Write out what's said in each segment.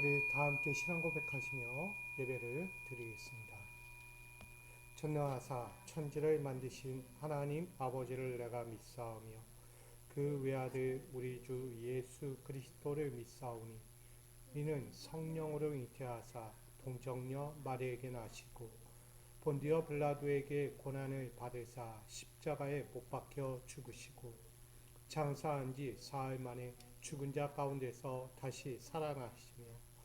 우리 다 함께 신앙 고백하시며 예배를 드리겠습니다. 전능하사 천지를 만드신 하나님 아버지를 내가 믿사오며 그 외아들 우리 주 예수 그리스도를 믿사오니 이는 성령으로 잉태하사 동정녀 마리에게 나시고 본디오 빌라도에게 고난을 받으사 십자가에 못 박혀 죽으시고 장사한 지 사흘 만에 죽은 자 가운데서 다시 살아나시며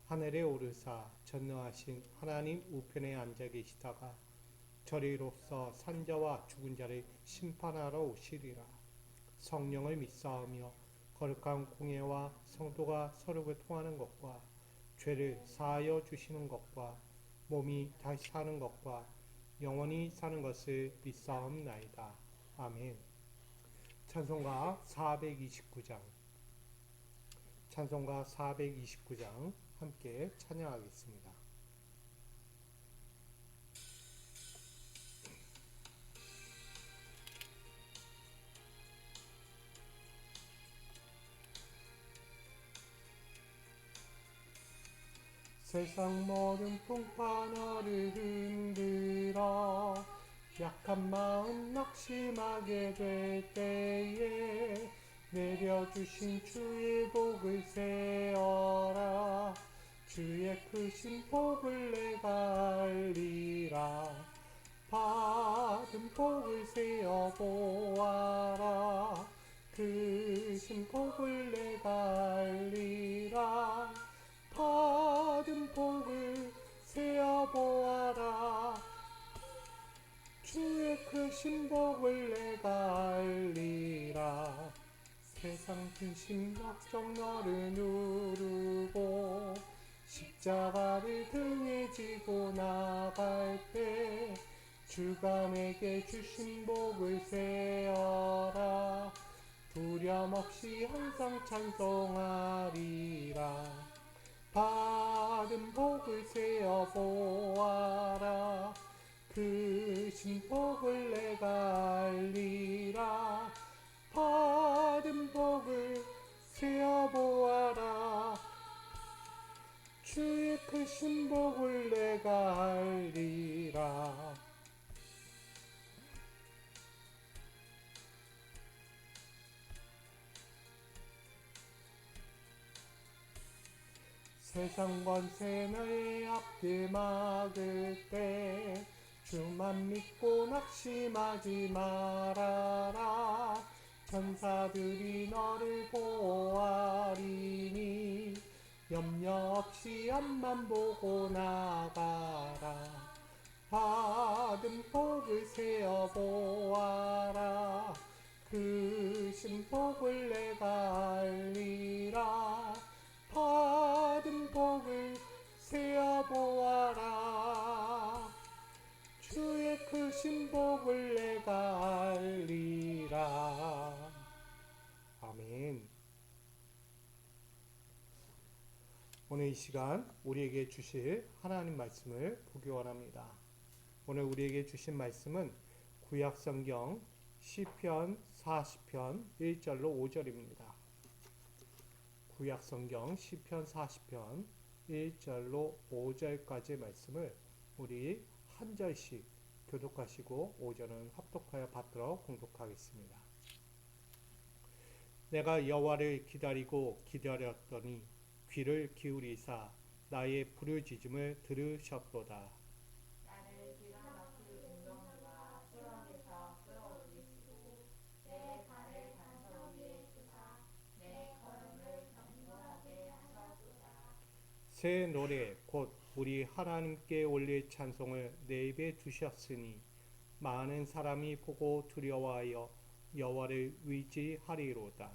하늘에 오르사 전능하신 하나님 우편에 앉아 계시다가 저리로서 산자와 죽은 자를 심판하러 오시리라. 성령을 믿사오며 거룩한 공예와 성도가 서로 통하는 것과 죄를 사하여 주시는 것과 몸이 다시 사는 것과 영원히 사는 것을 믿사옵나이다. 아멘. 찬송가 429장 찬송가 429장 함께 찬양하겠습니다. 세상 모든 풍파너를 흔들어 약한 마음 낙심하게 될 때에 내려주신 주의 복을 세어라. 주의 크신 복을 내가 알리라. 받은 복을 세어 보아라. 크신 복을 내가 알리라. 받은 복을 세어 보아라. 주의 크신 복을 내가 알리라. 세상 근심 걱정 너를 누르고 십자가를 등에 지고 나갈 때 주가 내게 주신 복을 세어라. 두려움 없이 항상 찬송하리라. 받은 복을 세어 보아라. 크신 복을 내가 알리라. 받은 복을 세어 보아라. 주의 크신 복을 내가 알리라. 세상 권세 너의 앞길 막을 때 주만 믿고 낙심하지 말아라. 천사들이 너를 보호하리니 염려 없이 앞만 보고 나가라. 받은 복을 세어 보아라. 크신 복을 내가 알리라. 받은 복을 세어 보아라. 주의 크신 복을 내가 알리라. 아멘. 오늘 이 시간 우리에게 주실 하나님 말씀을 보기 원합니다. 오늘 우리에게 주신 말씀은 구약성경 시편 40편 1절로 5절입니다. 구약성경 시편 40편 1절로 5절까지의 말씀을 우리 한 절씩 교독하시고 5절은 합독하여 받들어 공독하겠습니다. 내가 여호와를 기다리고 기다렸더니 귀를 기울이사 나의 부르짖음을 들으셨도다. 나를 기가 막힐 운동과 수렁에서 끌어올리시고 내 발을 반석 위에 두사 내 걸음을 견고하게 하셨도다. 새 노래 곧 우리 하나님께 올릴 찬송을 내 입에 두셨으니 많은 사람이 보고 두려워하여 여호와를 의지하리로다.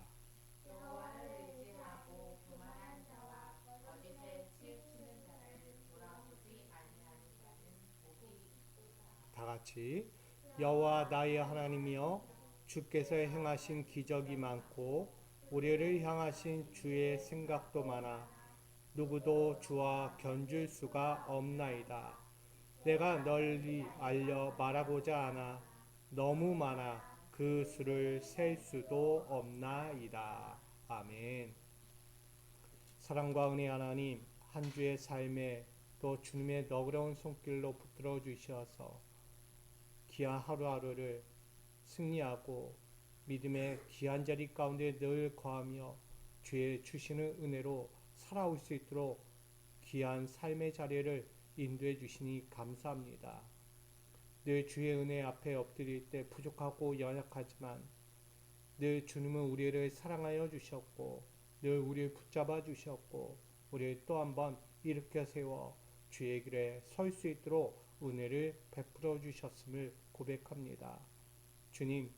여호와를 의지하고 교만한 자와 거짓에 치우치는 자를 돌아보지 아니하는 자는 복이 있도다. 다 같이 여호와 나의 하나님이여 주께서 행하신 기적이 많고 우리를 향하신 주의 생각도 많아 누구도 주와 견줄 수가 없나이다. 내가 널리 알려 말하고자 하나 너무 많아 그 수를 셀 수도 없나이다. 아멘. 사랑과 은혜 하나님, 한 주의 삶에 또 주님의 너그러운 손길로 붙들어 주셔서 귀한 하루하루를 승리하고 믿음의 귀한 자리 가운데 늘 거하며 주의 주시는 은혜로 살아올 수 있도록 귀한 삶의 자리를 인도해 주시니 감사합니다. 늘 주의 은혜 앞에 엎드릴 때 부족하고 연약하지만 늘 주님은 우리를 사랑하여 주셨고 늘 우리를 붙잡아 주셨고 우리를 또 한번 일으켜 세워 주의 길에 설 수 있도록 은혜를 베풀어 주셨음을 고백합니다. 주님,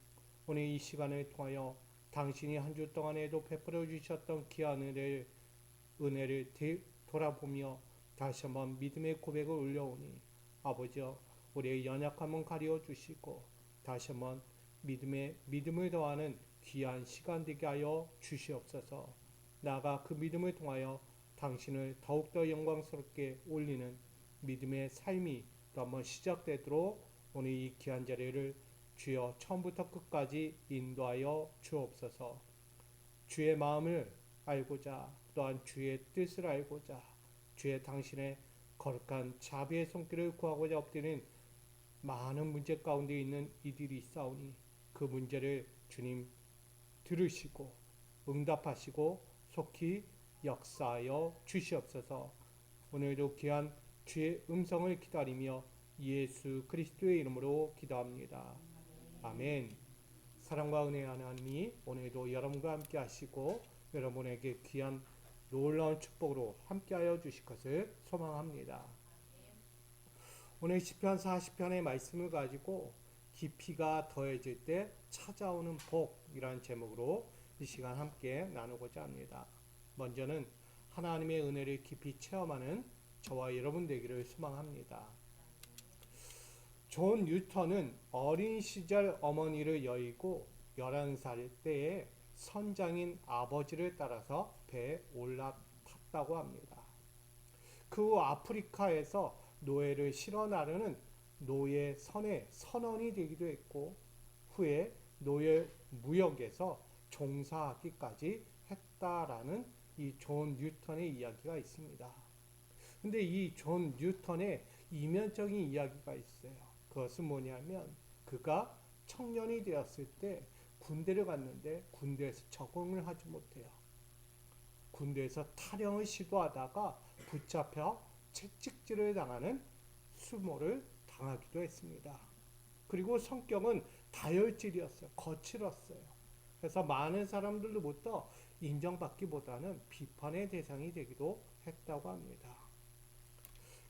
오늘 이 시간을 통하여 당신이 한 주 동안에도 베풀어 주셨던 귀한 은혜를 돌아보며 다시 한번 믿음의 고백을 올려오니 아버지여 우리의 연약함은 가려 주시고 다시 한번 믿음을 더하는 귀한 시간 되게 하여 주시옵소서. 나아가 그 믿음을 통하여 당신을 더욱더 영광스럽게 올리는 믿음의 삶이 또 한번 시작되도록 오늘 이 귀한 자리를 주여 처음부터 끝까지 인도하여 주옵소서. 주의 마음을 알고자 또한 주의 뜻을 알고자 주의 당신의 거룩한 자비의 손길을 구하고자 엎드리는 많은 문제 가운데 있는 이들이 있사오니 그 문제를 주님 들으시고 응답하시고 속히 역사하여 주시옵소서. 오늘도 귀한 주의 음성을 기다리며 예수 그리스도의 이름으로 기도합니다. 아멘. 사랑과 은혜의 하나님이 오늘도 여러분과 함께 하시고 여러분에게 귀한 놀라운 축복으로 함께하여 주실 것을 소망합니다. 오늘 시편 40편의 말씀을 가지고 깊이가 더해질 때 찾아오는 복이라는 제목으로 이 시간 함께 나누고자 합니다. 먼저는 하나님의 은혜를 깊이 체험하는 저와 여러분 되기를 소망합니다. 존 뉴턴은 어린 시절 어머니를 여의고 11살 때에 선장인 아버지를 따라서 배에 올라탔다고 합니다. 그 후 아프리카에서 노예를 실어 나르는 노예 선원이 되기도 했고 후에 노예 무역에서 종사하기까지 했다라는 이 존 뉴턴의 이야기가 있습니다. 근데 이 존 뉴턴의 이면적인 이야기가 있어요. 그것은 뭐냐면 그가 청년이 되었을 때 군대를 갔는데 군대에서 적응을 하지 못해요. 군대에서 탈영을 시도하다가 붙잡혀 채찍질을 당하는 수모를 당하기도 했습니다. 그리고 성격은 다혈질이었어요. 거칠었어요. 그래서 많은 사람들로부터 인정받기보다는 비판의 대상이 되기도 했다고 합니다.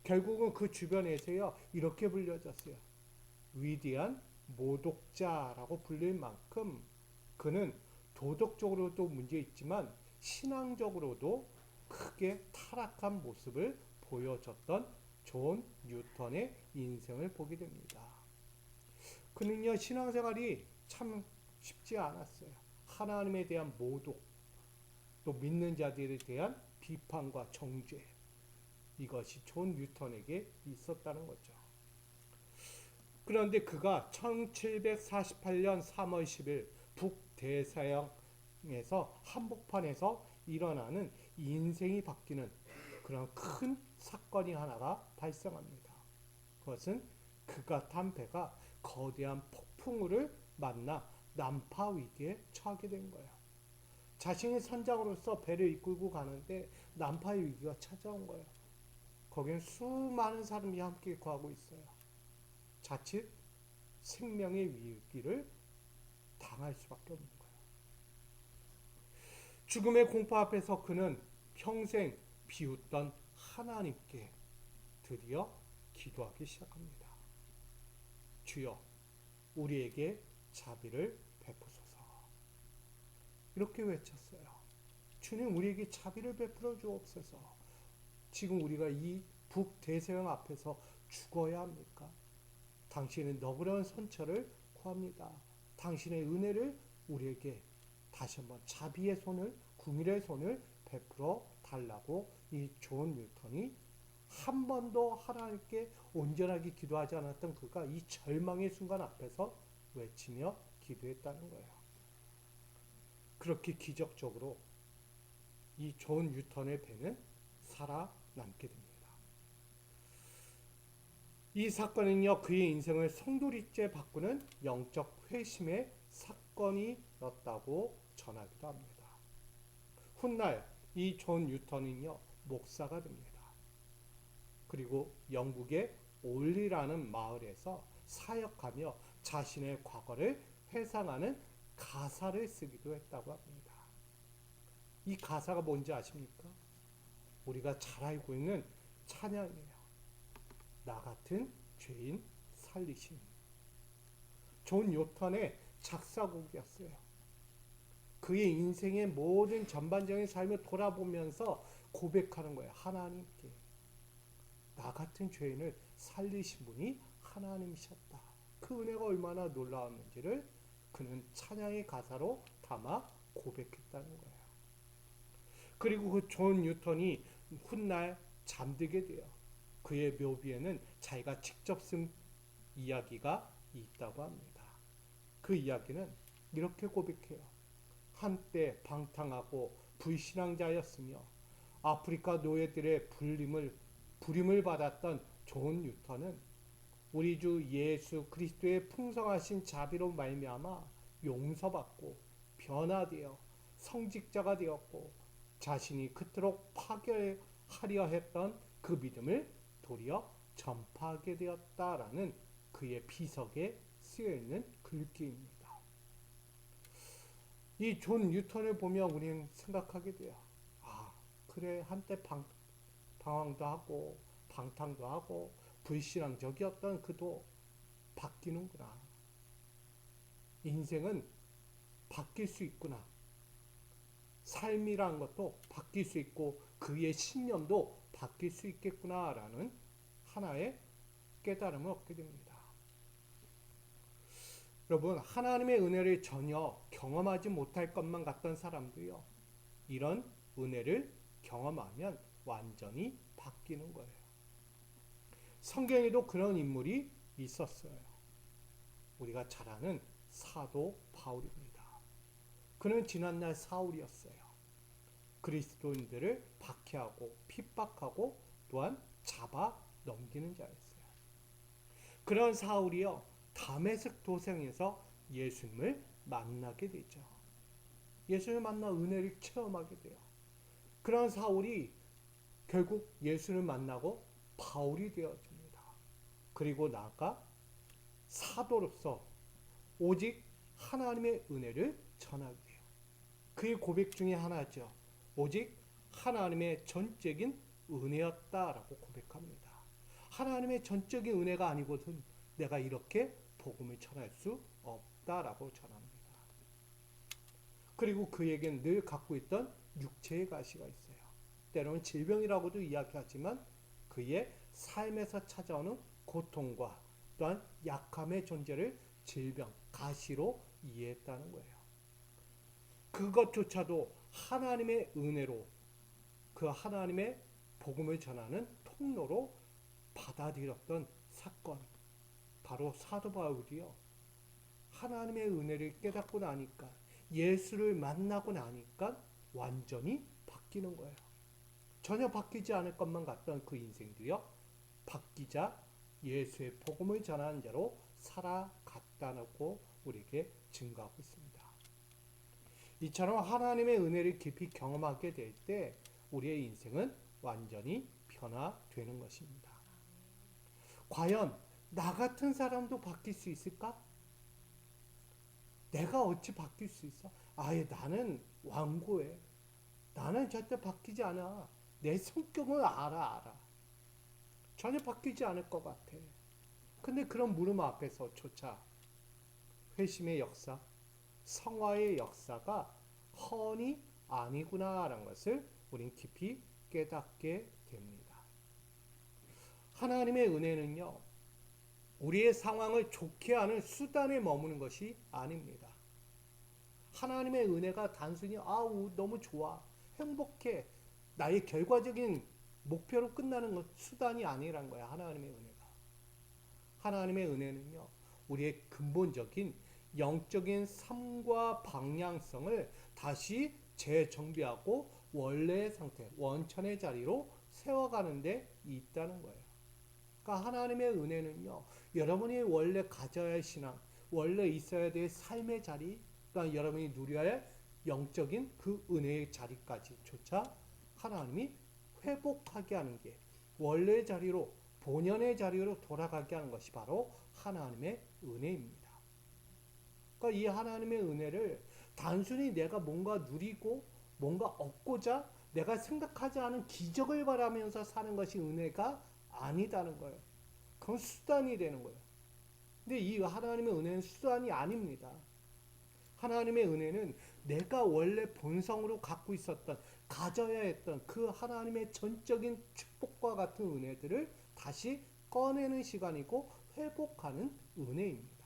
결국은 그 주변에서요 이렇게 불려졌어요. 위대한 모독자라고 불릴 만큼 그는 도덕적으로도 문제 있지만 신앙적으로도 크게 타락한 모습을 보여줬던 존 뉴턴의 인생을 보게 됩니다. 그는요 신앙생활이 참 쉽지 않았어요. 하나님에 대한 모독, 또 믿는 자들에 대한 비판과 정죄, 이것이 존 뉴턴에게 있었다는 거죠. 그런데 그가 1748년 3월 10일 북대서양에서 한복판에서 일어나는 인생이 바뀌는 그런 큰 사건이 하나가 발생합니다. 그것은 그가 탄 배가 거대한 폭풍우를 만나 난파 위기에 처하게 된 거예요. 자신의 선장으로서 배를 이끌고 가는데 난파의 위기가 찾아온 거예요. 거기는 수많은 사람이 함께 거하고 있어요. 자칫 생명의 위기를 당할 수밖에 없는 거예요. 죽음의 공포 앞에서 그는 평생 비웃던 하나님께 드디어 기도하기 시작합니다. 주여, 우리에게 자비를 베푸소서. 이렇게 외쳤어요. 주님, 우리에게 자비를 베풀어 주옵소서. 지금 우리가 이 북대서양 앞에서 죽어야 합니까? 당신의 너그러운 선처를 구합니다. 당신의 은혜를 우리에게 다시 한번 자비의 손을, 긍휼의 손을 베풀어 달라고 이 존 뉴턴이 한 번도 하나님께 온전하게 기도하지 않았던 그가 이 절망의 순간 앞에서 외치며 기도했다는 거예요. 그렇게 기적적으로 이 존 뉴턴의 배는 살아 남게 됩니다. 이 사건은요, 그의 인생을 송두리째 바꾸는 영적 회심의 사건이었다고 전하기도 합니다. 훗날 이 존 뉴턴은요, 목사가 됩니다. 그리고 영국의 올리라는 마을에서 사역하며 자신의 과거를 회상하는 가사를 쓰기도 했다고 합니다. 이 가사가 뭔지 아십니까? 우리가 잘 알고 있는 찬양이에요. 나 같은 죄인 살리심. 존 뉴턴의 작사곡이었어요. 그의 인생의 모든 전반적인 삶을 돌아보면서 고백하는 거예요. 하나님께. 나 같은 죄인을 살리신 분이 하나님이셨다. 그 은혜가 얼마나 놀라웠는지를 그는 찬양의 가사로 담아 고백했다는 거예요. 그리고 그 존 뉴턴이 훗날 잠들게 돼요. 그의 묘비에는 자기가 직접 쓴 이야기가 있다고 합니다. 그 이야기는 이렇게 고백해요. 한때 방탕하고 불신앙자였으며 아프리카 노예들의 부림을 받았던 존 뉴턴은 우리 주 예수 그리스도의 풍성하신 자비로 말미암아 용서받고 변화되어 성직자가 되었고 자신이 그토록 파괴하려 했던 그 믿음을 도리어 전파하게 되었다라는 그의 비석에 쓰여있는 글귀입니다. 이 존 뉴턴을 보면 우리는 생각하게 돼요. 아, 그래 한때 방황도 하고 방탕도 하고 불신앙적이었던 그도 바뀌는구나. 인생은 바뀔 수 있구나. 삶이란 것도 바뀔 수 있고 그의 신념도 바뀔 수 있겠구나라는 하나의 깨달음을 얻게 됩니다. 여러분, 하나님의 은혜를 전혀 경험하지 못할 것만 같던 사람도요, 이런 은혜를 경험하면 완전히 바뀌는 거예요. 성경에도 그런 인물이 있었어요. 우리가 잘 아는 사도 바울입니다. 그는 지난날 사울이었어요. 그리스도인들을 박해하고 핍박하고 또한 잡아 넘기는 자였어요. 그런 사울이요, 다메섹 도성에서 예수님을 만나게 되죠. 예수님을 만나 은혜를 체험하게 돼요. 그런 사울이 결국 예수를 만나고 바울이 되어집니다. 그리고 나아가 사도로서 오직 하나님의 은혜를 전하게 돼요. 그의 고백 중에 하나죠. 오직 하나님의 전적인 은혜였다라고 고백합니다. 하나님의 전적인 은혜가 아니고는 내가 이렇게 복음을 전할 수 없다라고 전합니다. 그리고 그에게는 늘 갖고 있던 육체의 가시가 있어요. 때로는 질병이라고도 이야기하지만 그의 삶에서 찾아오는 고통과 또한 약함의 존재를 질병, 가시로 이해했다는 거예요. 그것조차도 하나님의 은혜로 그 하나님의 복음을 전하는 통로로 받아들였던 사건, 바로 사도 바울이요, 하나님의 은혜를 깨닫고 나니까, 예수를 만나고 나니까 완전히 바뀌는 거예요. 전혀 바뀌지 않을 것만 같던 그 인생도요, 바뀌자 예수의 복음을 전하는 자로 살아갔다고 우리에게 증거하고 있습니다. 이처럼 하나님의 은혜를 깊이 경험하게 될 때 우리의 인생은 완전히 변화되는 것입니다. 과연 나 같은 사람도 바뀔 수 있을까? 내가 어찌 바뀔 수 있어? 아예 나는 완고해. 나는 절대 바뀌지 않아. 내 성격은 알아. 전혀 바뀌지 않을 것 같아. 근데 그런 물음 앞에서조차 회심의 역사, 성화의 역사가 허니 아니구나라는 것을 우린 깊이 깨닫게 됩니다. 하나님의 은혜는요, 우리의 상황을 좋게 하는 수단에 머무는 것이 아닙니다. 하나님의 은혜가 단순히 아우 너무 좋아, 행복해, 나의 결과적인 목표로 끝나는 것, 수단이 아니란 거야. 하나님의 은혜가. 하나님의 은혜는요, 우리의 근본적인 영적인 삶과 방향성을 다시 재정비하고 원래의 상태, 원천의 자리로 세워가는 데 있다는 거예요. 그러니까 하나님의 은혜는요, 여러분이 원래 가져야 할 신앙, 원래 있어야 될 삶의 자리, 그러니까 여러분이 누려야 할 영적인 그 은혜의 자리까지조차 하나님이 회복하게 하는 게 원래의 자리로, 본연의 자리로 돌아가게 하는 것이 바로 하나님의 은혜입니다. 그러니까 이 하나님의 은혜를 단순히 내가 뭔가 누리고 뭔가 얻고자 내가 생각하지 않은 기적을 바라면서 사는 것이 은혜가 아니다는 거예요. 그건 수단이 되는 거예요. 근데 이 하나님의 은혜는 수단이 아닙니다. 하나님의 은혜는 내가 원래 본성으로 갖고 있었던, 가져야 했던 그 하나님의 전적인 축복과 같은 은혜들을 다시 꺼내는 시간이고 회복하는 은혜입니다.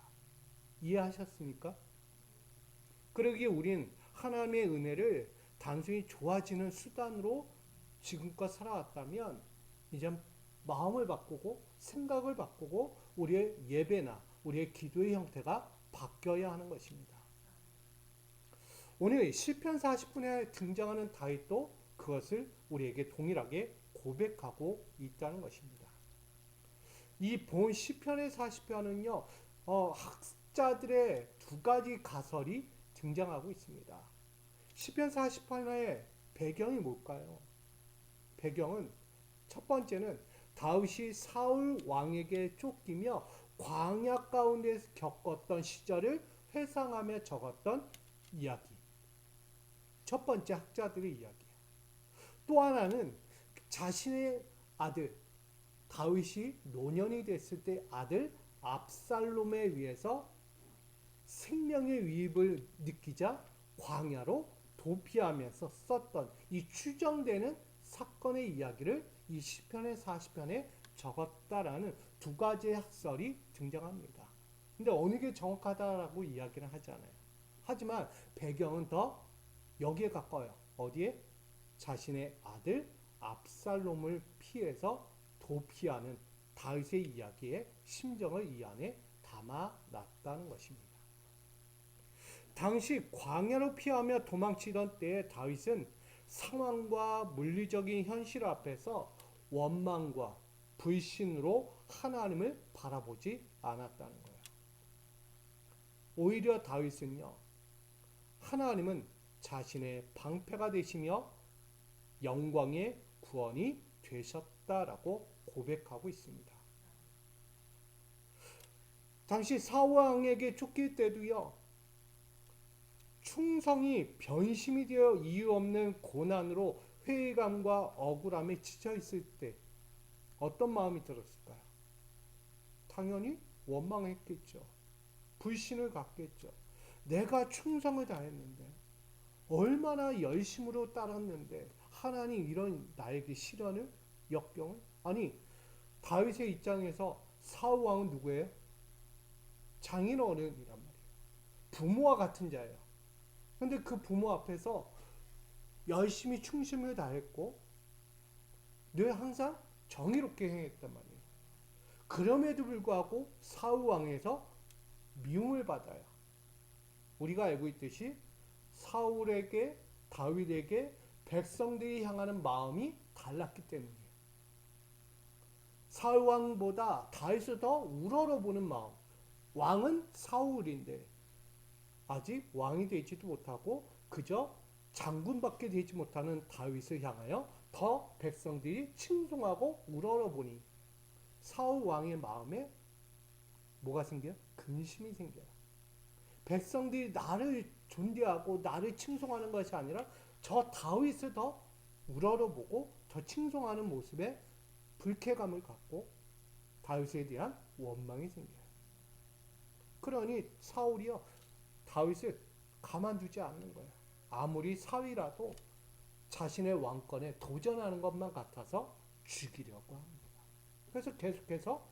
이해하셨습니까? 그러기에 우린 하나님의 은혜를 단순히 좋아지는 수단으로 지금껏 살아왔다면 이제 마음을 바꾸고 생각을 바꾸고 우리의 예배나 우리의 기도의 형태가 바뀌어야 하는 것입니다. 오늘 시편 40편에 등장하는 다윗도 그것을 우리에게 동일하게 고백하고 있다는 것입니다. 이 본 시편의 40편은요, 학자들의 두 가지 가설이 등장하고 있습니다. 시편 40편의 배경이 뭘까요? 배경은 첫 번째는 다윗이 사울 왕에게 쫓기며 광야 가운데 겪었던 시절을 회상하며 적었던 이야기. 첫 번째 학자들의 이야기예요. 또 하나는 자신의 아들 다윗이 노년이 됐을 때 아들 압살롬에 의해서 생명의 위협을 느끼자 광야로 도피하면서 썼던 이 추정되는 사건의 이야기를 이 시편의 40편에 적었다라는 두 가지의 학설이 등장합니다. 근데 어느 게 정확하다라고 이야기를 하지 않아요. 하지만 배경은 더 여기에 가까워요. 어디에? 자신의 아들 압살롬을 피해서 도피하는 다윗의 이야기의 심정을 이 안에 담아놨다는 것입니다. 당시 광야로 피하며 도망치던 때에 다윗은 상황과 물리적인 현실 앞에서 원망과 불신으로 하나님을 바라보지 않았다는 거예요. 오히려 다윗은요, 하나님은 자신의 방패가 되시며 영광의 구원이 되셨다라고 고백하고 있습니다. 당시 사울왕에게 쫓길 때도요, 충성이 변심이 되어 이유 없는 고난으로 회의감과 억울함에 지쳐 있을 때 어떤 마음이 들었을까요? 당연히 원망했겠죠. 불신을 갖겠죠. 내가 충성을 다했는데, 얼마나 열심으로 따랐는데 하나님 이런 나에게 시련을, 역경을? 아니, 다윗의 입장에서 사울 왕은 누구예요? 장인어른이란 말이에요. 부모와 같은 자예요. 근데 그 부모 앞에서 열심히 충심을 다했고 늘 항상 정의롭게 행했단 말이에요. 그럼에도 불구하고 사울 왕에서 미움을 받아요. 우리가 알고 있듯이 사울에게, 다윗에게 백성들이 향하는 마음이 달랐기 때문이에요. 사울 왕보다 다윗을 더 우러러보는 마음. 왕은 사울인데 아직 왕이 되지도 못하고 그저 장군밖에 되지 못하는 다윗을 향하여 더 백성들이 칭송하고 우러러보니 사울 왕의 마음에 뭐가 생겨요? 근심이 생겨요. 백성들이 나를 존대하고 나를 칭송하는 것이 아니라 저 다윗을 더 우러러보고 더 칭송하는 모습에 불쾌감을 갖고 다윗에 대한 원망이 생겨요. 그러니 사울이요, 다윗을 가만두지 않는 거예요. 아무리 사위라도 자신의 왕권에 도전하는 것만 같아서 죽이려고 합니다. 그래서 계속해서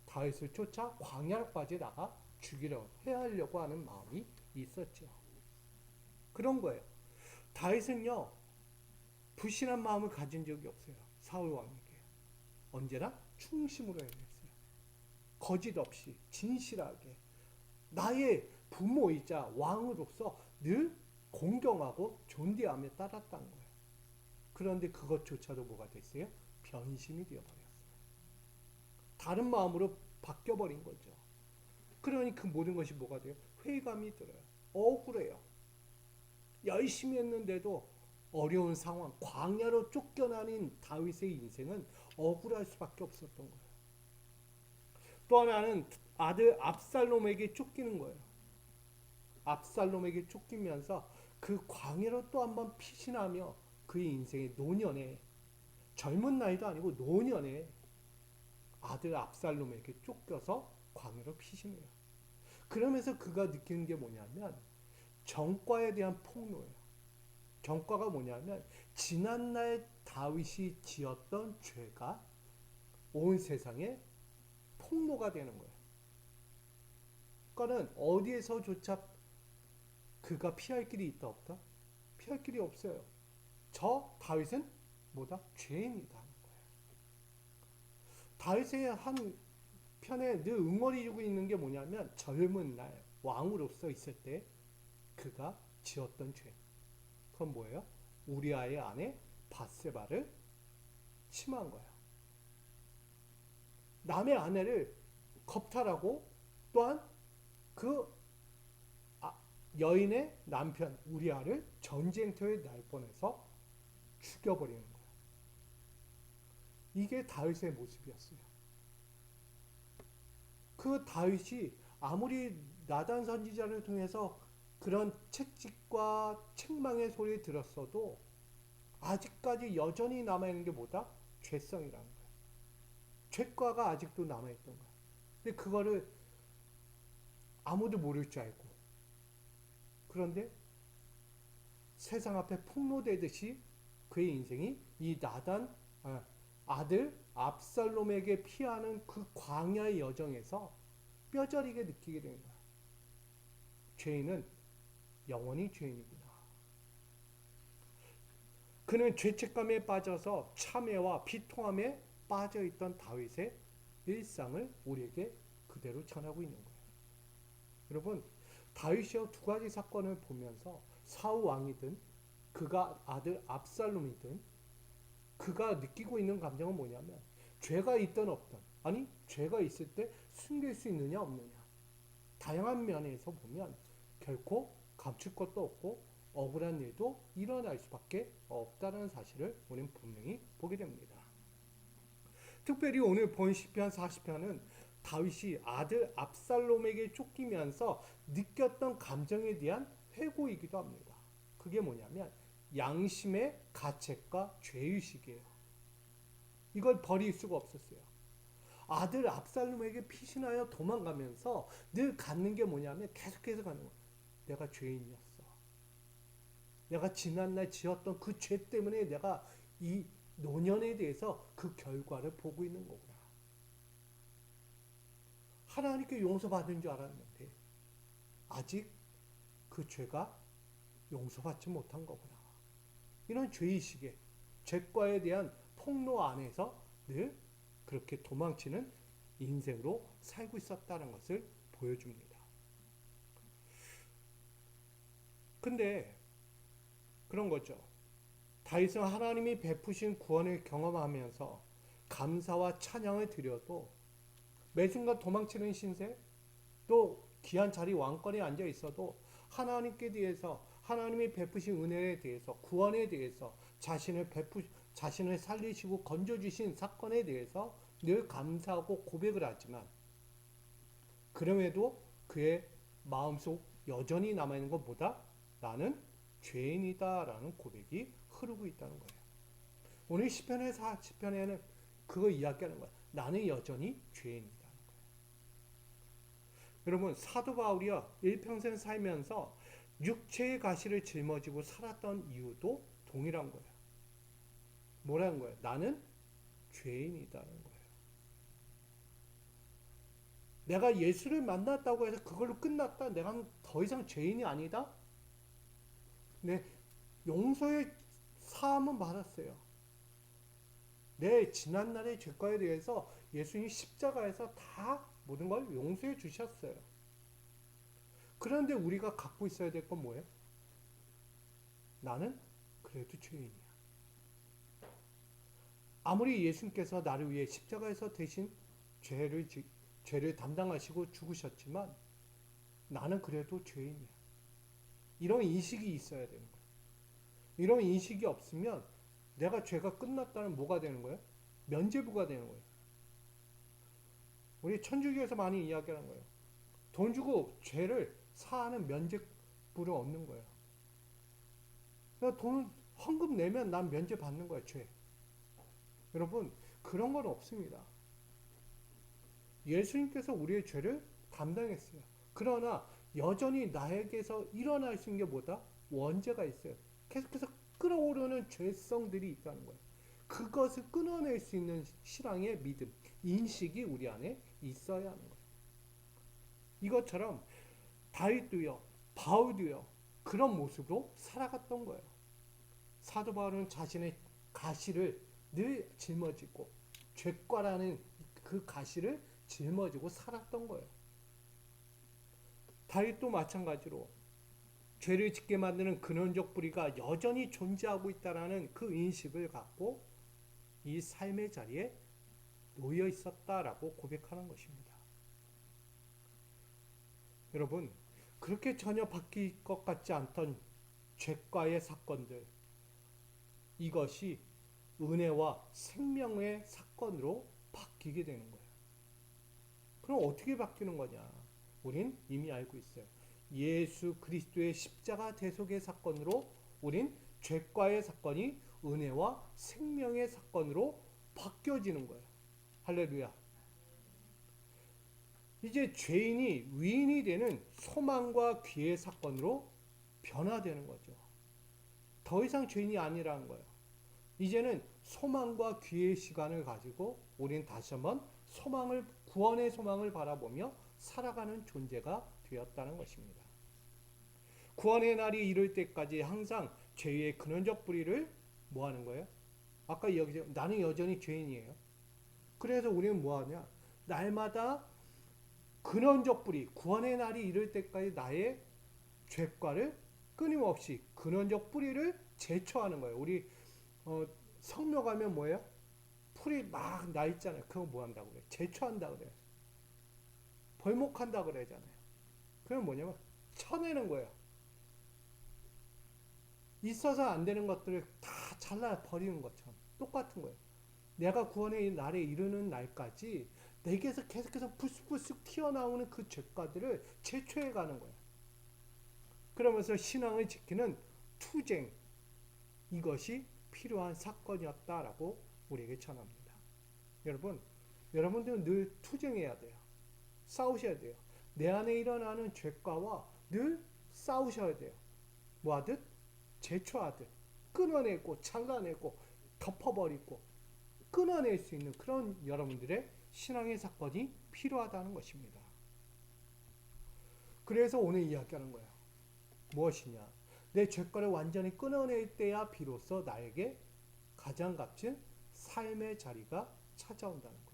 다윗을 쫓아 광야까지 나가 죽이려고, 해하려고 하는 마음이 있었죠. 그런 거예요. 다윗은요, 불신한 마음을 가진 적이 없어요. 사울 왕에게. 언제나 충심으로 행했어요. 거짓 없이 진실하게 나의 부모이자 왕으로서 늘 공경하고 존대하며 따랐다는 거예요. 그런데 그것조차도 뭐가 됐어요? 변심이 되어버렸어요. 다른 마음으로 바뀌어버린 거죠. 그러니 그 모든 것이 뭐가 돼요? 회의감이 들어요. 억울해요. 열심히 했는데도 어려운 상황, 광야로 쫓겨나는 다윗의 인생은 억울할 수밖에 없었던 거예요. 또 하나는 아들 압살롬에게 쫓기는 거예요. 압살롬에게 쫓기면서 그 광야로 또 한번 피신하며 그의 인생의 노년에, 젊은 나이도 아니고 노년에 아들 압살롬에게 쫓겨서 광야로 피신해요. 그러면서 그가 느끼는 게 뭐냐면 정과에 대한 폭로예요. 정과가 뭐냐면 지난날 다윗이 지었던 죄가 온 세상에 폭로가 되는 거예요. 그러니까는 어디에서조차 그가 피할 길이 있다 없다? 피할 길이 없어요. 저 다윗은 뭐다? 죄인이다 하는 거예요. 다윗의 한 편에 늘 응어리고 있는 게 뭐냐면 젊은 날 왕으로서 있을 때 그가 지었던 죄. 그건 뭐예요? 우리아의 아내 밧세바를 침한 거예요. 남의 아내를 겁탈하고 또한 그 여인의 남편 우리아를 전쟁터에 날 뻔해서 죽여버리는 거예요. 이게 다윗의 모습이었어요. 그 다윗이 아무리 나단 선지자를 통해서 그런 채찍과 책망의 소리를 들었어도 아직까지 여전히 남아있는 게 뭐다? 죄성이라는 거예요. 죄과가 아직도 남아있던 거예요. 근데 그거를 아무도 모를 줄 알고 그런데 세상 앞에 폭로되듯이 그의 인생이 이 나단 아들 압살롬에게 피하는 그 광야의 여정에서 뼈저리게 느끼게 되는 거예요. 죄인은 영원히 죄인이구나. 그는 죄책감에 빠져서 참회와 비통함에 빠져있던 다윗의 일상을 우리에게 그대로 전하고 있는 거예요. 여러분, 다윗의 두 가지 사건을 보면서 사울 왕이든 그가 아들 압살롬이든 그가 느끼고 있는 감정은 뭐냐면 죄가 있든 없든 아니 죄가 있을 때 숨길 수 있느냐 없느냐 다양한 면에서 보면 결코 감출 것도 없고 억울한 일도 일어날 수밖에 없다는 사실을 우리는 분명히 보게 됩니다. 특별히 오늘 본 시편 40편은 다윗이 아들 압살롬에게 쫓기면서 느꼈던 감정에 대한 회고이기도 합니다. 그게 뭐냐면 양심의 가책과 죄의식이에요. 이걸 버릴 수가 없었어요. 아들 압살롬에게 피신하여 도망가면서 늘 갖는 게 뭐냐면 계속해서 가는 거예요. 내가 죄인이었어. 내가 지난날 지었던 그 죄 때문에 내가 이 노년에 대해서 그 결과를 보고 있는 거구나. 하나님께 용서받은 줄 알았는데 아직 그 죄가 용서받지 못한 거구나. 이런 죄의식에 죄과에 대한 폭로 안에서 늘 그렇게 도망치는 인생으로 살고 있었다는 것을 보여줍니다. 근데 그런 거죠. 다윗은 하나님이 베푸신 구원을 경험하면서 감사와 찬양을 드려도 매 순간 도망치는 신세, 또 귀한 자리 왕권에 앉아 있어도 하나님께 대해서 하나님이 베푸신 은혜에 대해서 구원에 대해서 자신을 살리시고 건져주신 사건에 대해서 늘 감사하고 고백을 하지만 그럼에도 그의 마음속 여전히 남아있는 것 보다 나는 죄인이다라는 고백이 흐르고 있다는 거예요. 오늘 시편의 40편에는 그거 이야기하는 거예요. 나는 여전히 죄인이다는 거예요. 여러분 사도 바울이요 일평생 살면서 육체의 가시를 짊어지고 살았던 이유도 동일한 거예요. 뭐라는 거예요? 나는 죄인이다는 거예요. 내가 예수를 만났다고 해서 그걸로 끝났다. 내가 더 이상 죄인이 아니다. 네, 용서의 사함은 받았어요. 내 지난날의 죄과에 대해서 예수님 십자가에서 다 모든 걸 용서해 주셨어요. 그런데 우리가 갖고 있어야 될 건 뭐예요? 나는 그래도 죄인이야. 아무리 예수님께서 나를 위해 십자가에서 대신 죄를 담당하시고 죽으셨지만 나는 그래도 죄인이야. 이런 인식이 있어야 되는 거예요. 이런 인식이 없으면 내가 죄가 끝났다는 뭐가 되는 거예요? 면죄부가 되는 거예요. 우리 천주교에서 많이 이야기하는 거예요. 돈 주고 죄를 사하는 면죄부를 얻는 거예요. 그러니까 돈 헌금 내면 난 면죄 받는 거예요, 죄. 여러분, 그런 건 없습니다. 예수님께서 우리의 죄를 담당했어요. 그러나 여전히 나에게서 일어날 수 있는 게 뭐다? 원죄가 있어요. 계속해서 끌어오르는 죄성들이 있다는 거예요. 그것을 끊어낼 수 있는 신앙의 믿음, 인식이 우리 안에 있어야 하는 거예요. 이것처럼 다윗도요, 바울도요, 그런 모습으로 살아갔던 거예요. 사도 바울은 자신의 가시를 늘 짊어지고 죄과라는 그 가시를 짊어지고 살았던 거예요. 다윗도 마찬가지로 죄를 짓게 만드는 근원적 뿌리가 여전히 존재하고 있다는 그 인식을 갖고 이 삶의 자리에 놓여 있었다라고 고백하는 것입니다. 여러분, 그렇게 전혀 바뀔 것 같지 않던 죄과의 사건들, 이것이 은혜와 생명의 사건으로 바뀌게 되는 거예요. 그럼 어떻게 바뀌는 거냐? 우린 이미 알고 있어요. 예수 그리스도의 십자가 대속의 사건으로 우린 죄과의 사건이 은혜와 생명의 사건으로 바뀌어지는 거예요. 할렐루야. 이제 죄인이 위인이 되는 소망과 귀의 사건으로 변화되는 거죠. 더 이상 죄인이 아니라는 거예요. 이제는 소망과 귀의 시간을 가지고 우린 다시 한번 구원의 소망을 바라보며 살아가는 존재가 되었다는 것입니다. 구원의 날이 이를 때까지 항상 죄의 근원적 뿌리를 뭐 하는 거예요? 아까 나는 여전히 죄인이에요. 그래서 우리는 뭐 하냐? 날마다 근원적 뿌리, 구원의 날이 이를 때까지 나의 죄과를 끊임없이 근원적 뿌리를 제초하는 거예요. 우리 성묘 가면 뭐예요? 풀이 막 나 있잖아요. 그거 뭐 한다고 그래? 제초한다 그래. 벌목한다 그러잖아요. 그건 뭐냐면 쳐내는 거예요. 있어서 안 되는 것들을 다 잘라 버리는 것처럼 똑같은 거예요. 내가 구원의 날에 이르는 날까지 내게서 계속해서 불쑥불쑥 튀어나오는 그 죄과들을 제초해 가는 거예요. 그러면서 신앙을 지키는 투쟁, 이것이 필요한 사건이었다라고 우리에게 전합니다. 여러분들은 늘 투쟁해야 돼요. 싸우셔야 돼요. 내 안에 일어나는 죄과와 늘 싸우셔야 돼요. 뭐 하듯? 제초하듯 끊어내고 잘라내고 덮어버리고 끊어낼 수 있는 그런 여러분들의 신앙의 사건이 필요하다는 것입니다. 그래서 오늘 이야기하는 거예요. 무엇이냐? 내 죄과를 완전히 끊어낼 때야 비로소 나에게 가장 값진 삶의 자리가 찾아온다는 거예요.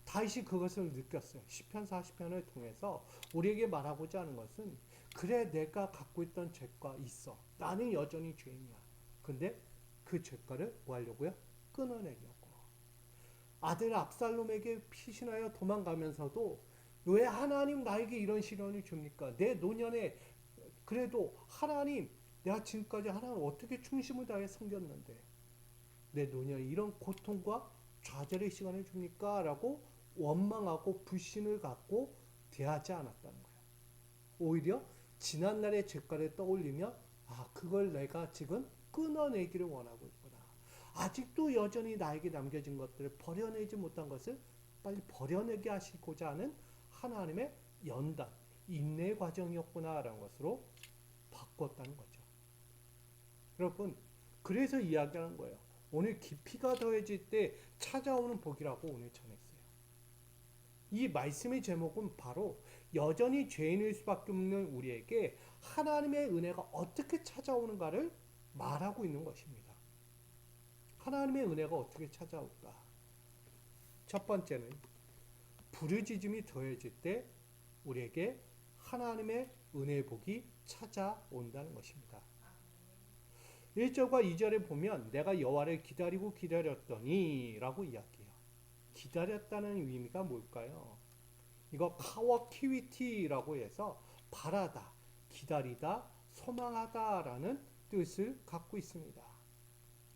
다윗이 그것을 느꼈어요. 시편 40편을 통해서 우리에게 말하고자 하는 것은 그래 내가 갖고 있던 죄과 있어. 나는 여전히 죄인이야. 근데 그 죄과를 뭐 하려고요? 끊어내려고. 아들 압살롬에게 피신하여 도망가면서도 왜 하나님 나에게 이런 시련을 줍니까? 내 노년에 그래도 하나님 내가 지금까지 하나님 어떻게 충심을 다해 섬겼는데 내 노년에 이런 고통과 좌절의 시간을 줍니까? 라고 원망하고 불신을 갖고 대하지 않았다는 거예요. 오히려 지난날의 죄과를 떠올리며 그걸 내가 지금 끊어내기를 원하고 있구나. 아직도 여전히 나에게 남겨진 것들을 버려내지 못한 것을 빨리 버려내게 하시고자 하는 하나님의 연단, 인내 과정이었구나라는 것으로 바꿨다는 거죠. 여러분, 그래서 이야기하는 거예요. 오늘 깊이가 더해질 때 찾아오는 복이라고 오늘 전했어요. 이 말씀의 제목은 바로 여전히 죄인일 수밖에 없는 우리에게 하나님의 은혜가 어떻게 찾아오는가를 말하고 있는 것입니다. 하나님의 은혜가 어떻게 찾아올까? 첫 번째는 부르짖음이 더해질 때 우리에게 하나님의 은혜의 복이 찾아온다는 것입니다. 1절과 2절에 보면 내가 여호와를 기다리고 기다렸더니 라고 이야기해요. 기다렸다는 의미가 뭘까요? 이거 카워키위티라고 해서 바라다, 기다리다, 소망하다라는 뜻을 갖고 있습니다.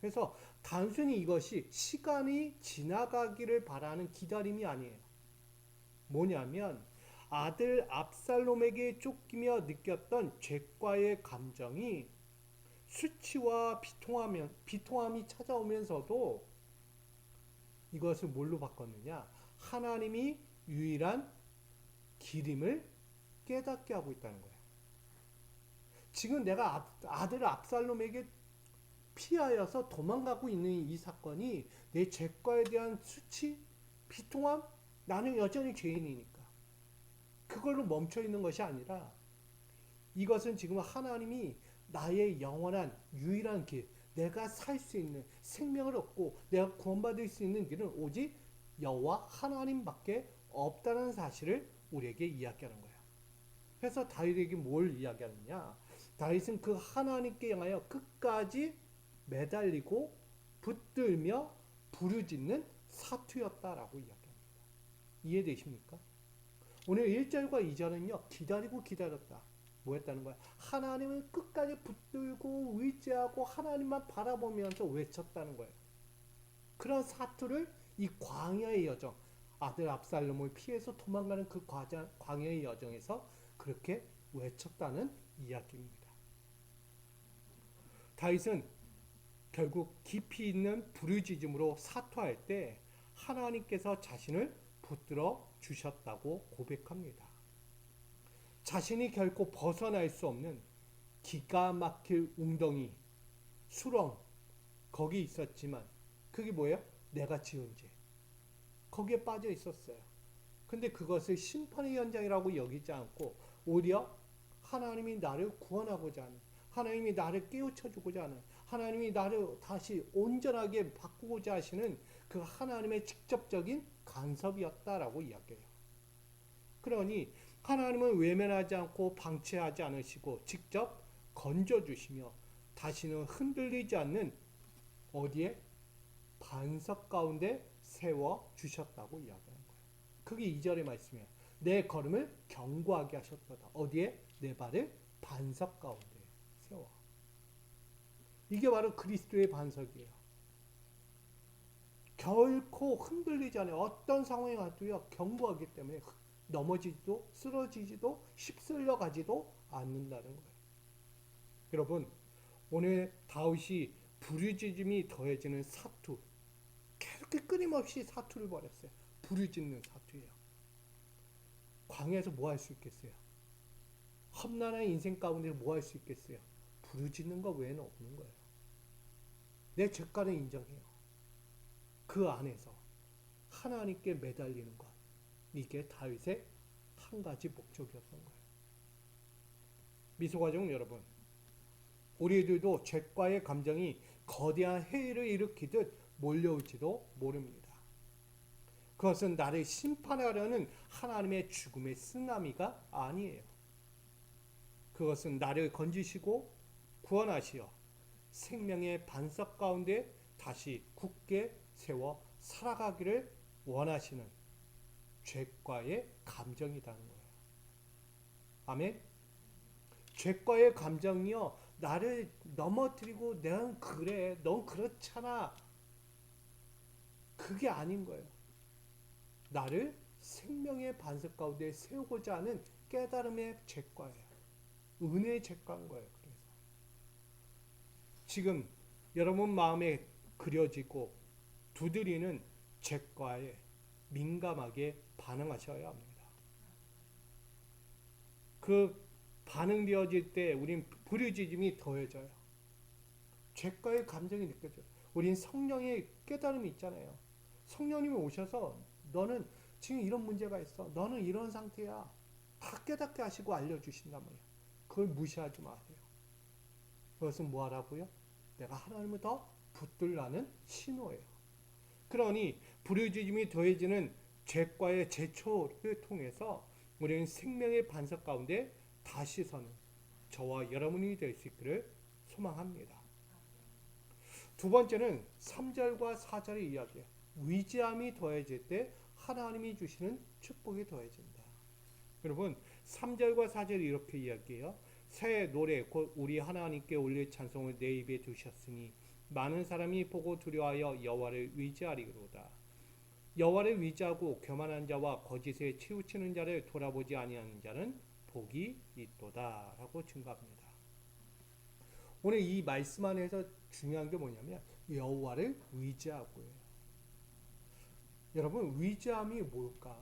그래서 단순히 이것이 시간이 지나가기를 바라는 기다림이 아니에요. 뭐냐면 아들 압살롬에게 쫓기며 느꼈던 죄과의 감정이 수치와 비통함이 찾아오면서도 이것을 뭘로 바꿨느냐? 하나님이 유일한 길임을 깨닫게 하고 있다는 거예요. 지금 내가 아들 압살롬에게 피하여서 도망가고 있는 이 사건이 내 죄과에 대한 수치, 비통함, 나는 여전히 죄인이니까 그걸로 멈춰 있는 것이 아니라 이것은 지금 하나님이 나의 영원한 유일한 길, 내가 살 수 있는 생명을 얻고 내가 구원받을 수 있는 길은 오직 여호와 하나님밖에 없다는 사실을 우리에게 이야기하는 거예요. 그래서 다윗에게 뭘 이야기하느냐? 다윗은 그 하나님께 향하여 끝까지 매달리고 붙들며 부르짖는 사투였다라고 이야기합니다. 이해되십니까? 오늘 1절과 2절은요. 기다리고 기다렸다. 뭐 했다는 거야? 하나님을 끝까지 붙들고 의지하고 하나님만 바라보면서 외쳤다는 거예요. 그런 사투를 이 광야의 여정, 아들 압살롬을 피해서 도망가는 그 광야의 여정에서 그렇게 외쳤다는 이야기입니다. 다윗은 결국 깊이 있는 부르짖음으로 사투할 때 하나님께서 자신을 붙들어 주셨다고 고백합니다. 자신이 결코 벗어날 수 없는 기가 막힐 웅덩이, 수렁, 거기 있었지만 그게 뭐예요? 내가 지은 죄. 거기에 빠져 있었어요. 근데 그것을 심판의 현장이라고 여기지 않고 오히려 하나님이 나를 구원하고자 하는, 하나님이 나를 깨우쳐주고자 하는, 하나님이 나를 다시 온전하게 바꾸고자 하시는 그 하나님의 직접적인 간섭이었다라고 이야기해요. 그러니 하나님은 외면하지 않고 방치하지 않으시고 직접 건져주시며 다시는 흔들리지 않는 어디에? 반석 가운데 세워주셨다고 이야기하는 거예요. 그게 2절의 말씀이에요. 내 걸음을 견고하게 하셨도다. 어디에? 내 발을 반석 가운데 세워. 이게 바로 그리스도의 반석이에요. 결코 흔들리지 않아요. 어떤 상황에 가도요 견고하기 때문에 넘어지지도 쓰러지지도 휩쓸려 가지도 않는다는 거예요. 여러분, 오늘 다윗이 부르짖음이 더해지는 사투, 계속 끊임없이 사투를 벌였어요. 부르짖는 사투예요. 광야에서 뭐 할 수 있겠어요? 험난한 인생 가운데 뭐 할 수 있겠어요? 부르짖는 것 외에는 없는 거예요. 내 죄가는 인정해요. 그 안에서 하나님께 매달리는 것, 이게 다윗의 한 가지 목적이었던 거예요. 미소가족 여러분, 우리들도 죄과의 감정이 거대한 해일을 일으키듯 몰려올지도 모릅니다. 그것은 나를 심판하려는 하나님의 죽음의 쓰나미가 아니에요. 그것은 나를 건지시고 구원하시어 생명의 반석 가운데 다시 굳게 세워 살아가기를 원하시는 죄과의 감정이라는 거예요. 아멘. 죄과의 감정이요 나를 넘어뜨리고 넌 그래, 넌 그렇잖아, 그게 아닌 거예요. 나를 생명의 반석 가운데 세우고자 하는 깨달음의 죄과예요. 은혜의 죄과인 거예요. 그래서 지금 여러분 마음에 그려지고 두드리는 죄과에 민감하게 반응하셔야 합니다. 그 반응되어질 때 우린 부르짖음이 더해져요. 죄과의 감정이 느껴져요. 우린 성령의 깨달음이 있잖아요. 성령님이 오셔서 너는 지금 이런 문제가 있어. 너는 이런 상태야. 다 깨닫게 하시고 알려주신단 말이에요. 그걸 무시하지 마세요. 그것은 뭐 하라고요? 내가 하나님을 더 붙들라는 신호예요. 그러니 부르짖음이 더해지는 죄과의 제초를 통해서 우리는 생명의 반석 가운데 다시 서는 저와 여러분이 될 수 있기를 소망합니다. 두 번째는 3절과 4절의 이야기예요. 위대함이 더해질 때 하나님이 주시는 축복이 더해진다. 여러분 3절과 4절이 이렇게 이야기해요. 새 노래 곧 우리 하나님께 올릴 찬송을 내 입에 두셨으니 많은 사람이 보고 두려워하여 여호와를 의지하리로다. 여호와를 의지하고 교만한 자와 거짓에 치우치는 자를 돌아보지 아니하는 자는 복이 있도다 라고 증가합니다. 오늘 이 말씀 안에서 중요한 게 뭐냐면 여호와를 의지하고예요. 여러분 의지함이 뭘까?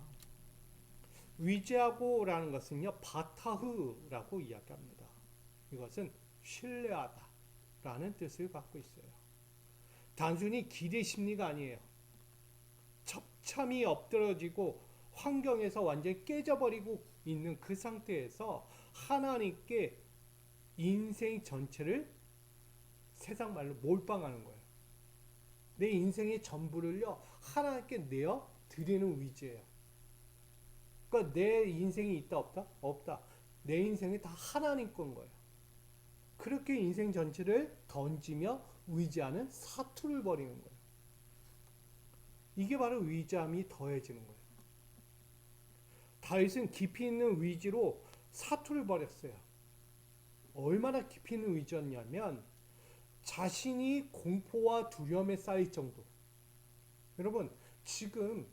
의지하고라는 것은요 바타흐라고 이야기합니다. 이것은 신뢰하다라는 뜻을 갖고 있어요. 단순히 기대 심리가 아니에요. 첩참이 엎드러지고 환경에서 완전히 깨져버리고 있는 그 상태에서 하나님께 인생 전체를 세상 말로 몰빵하는 거예요. 내 인생의 전부를요 하나님께 내어 드리는 위지예요. 그러니까 내 인생이 있다 없다? 없다. 내 인생이 다 하나님 건 거예요. 그렇게 인생 전체를 던지며 의지하는 사투를 벌이는 거예요. 이게 바로 의지함이 더해지는 거예요. 다윗은 깊이 있는 의지로 사투를 벌였어요. 얼마나 깊이 있는 의지였냐면 자신이 공포와 두려움에 쌓일 정도. 여러분 지금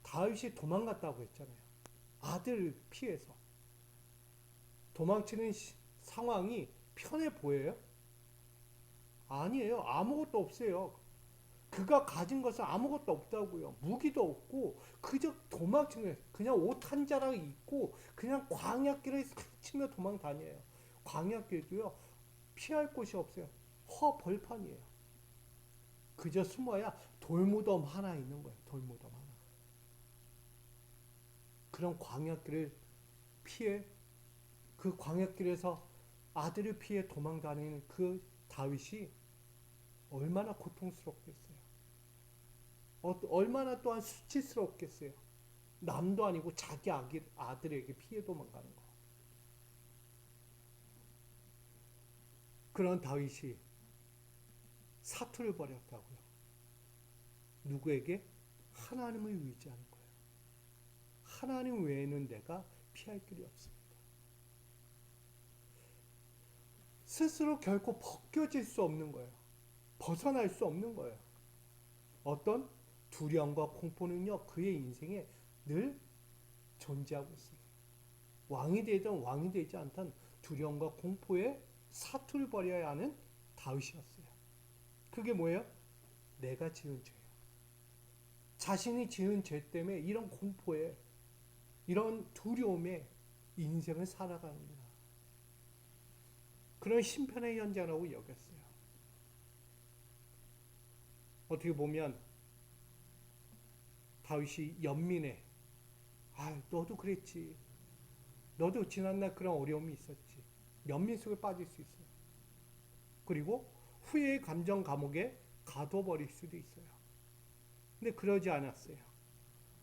다윗이 도망갔다고 했잖아요. 아들 피해서. 도망치는 상황이 편해 보여요? 아니에요. 아무것도 없어요. 그가 가진 것은 아무것도 없다고요. 무기도 없고 그저 도망치는 그냥 옷 한 자락 입고 그냥 광야길을 스치며 도망 다녀요. 광야길도요. 피할 곳이 없어요. 허벌판이에요. 그저 숨어야 돌무덤 하나 있는 거예요. 돌무덤 하나. 그런 광야길을 피해 그 광야길에서 아들을 피해 도망 다니는 그 다윗이 얼마나 고통스럽겠어요. 얼마나 또한 수치스럽겠어요. 남도 아니고 자기 아들에게 피해 도망가는 거. 그런 다윗이 사투를 벌였다고요. 누구에게? 하나님을 의지하는 거예요. 하나님 외에는 내가 피할 길이 없습니다. 스스로 결코 벗겨질 수 없는 거예요. 벗어날 수 없는 거예요. 어떤 두려움과 공포는요, 그의 인생에 늘 존재하고 있어요. 왕이 되든 왕이 되지 않던 두려움과 공포에 사투를 벌여야 하는 다윗이었어요. 그게 뭐예요? 내가 지은 죄예요. 자신이 지은 죄 때문에 이런 공포에, 이런 두려움에 인생을 살아가는구나. 그런 심판의 현장이라고 여겼어요. 어떻게 보면 다윗이 연민해. 아, 너도 그랬지. 너도 지난날 그런 어려움이 있었지. 연민 속에 빠질 수 있어요. 그리고 후회의 감정 감옥에 가둬버릴 수도 있어요. 근데 그러지 않았어요.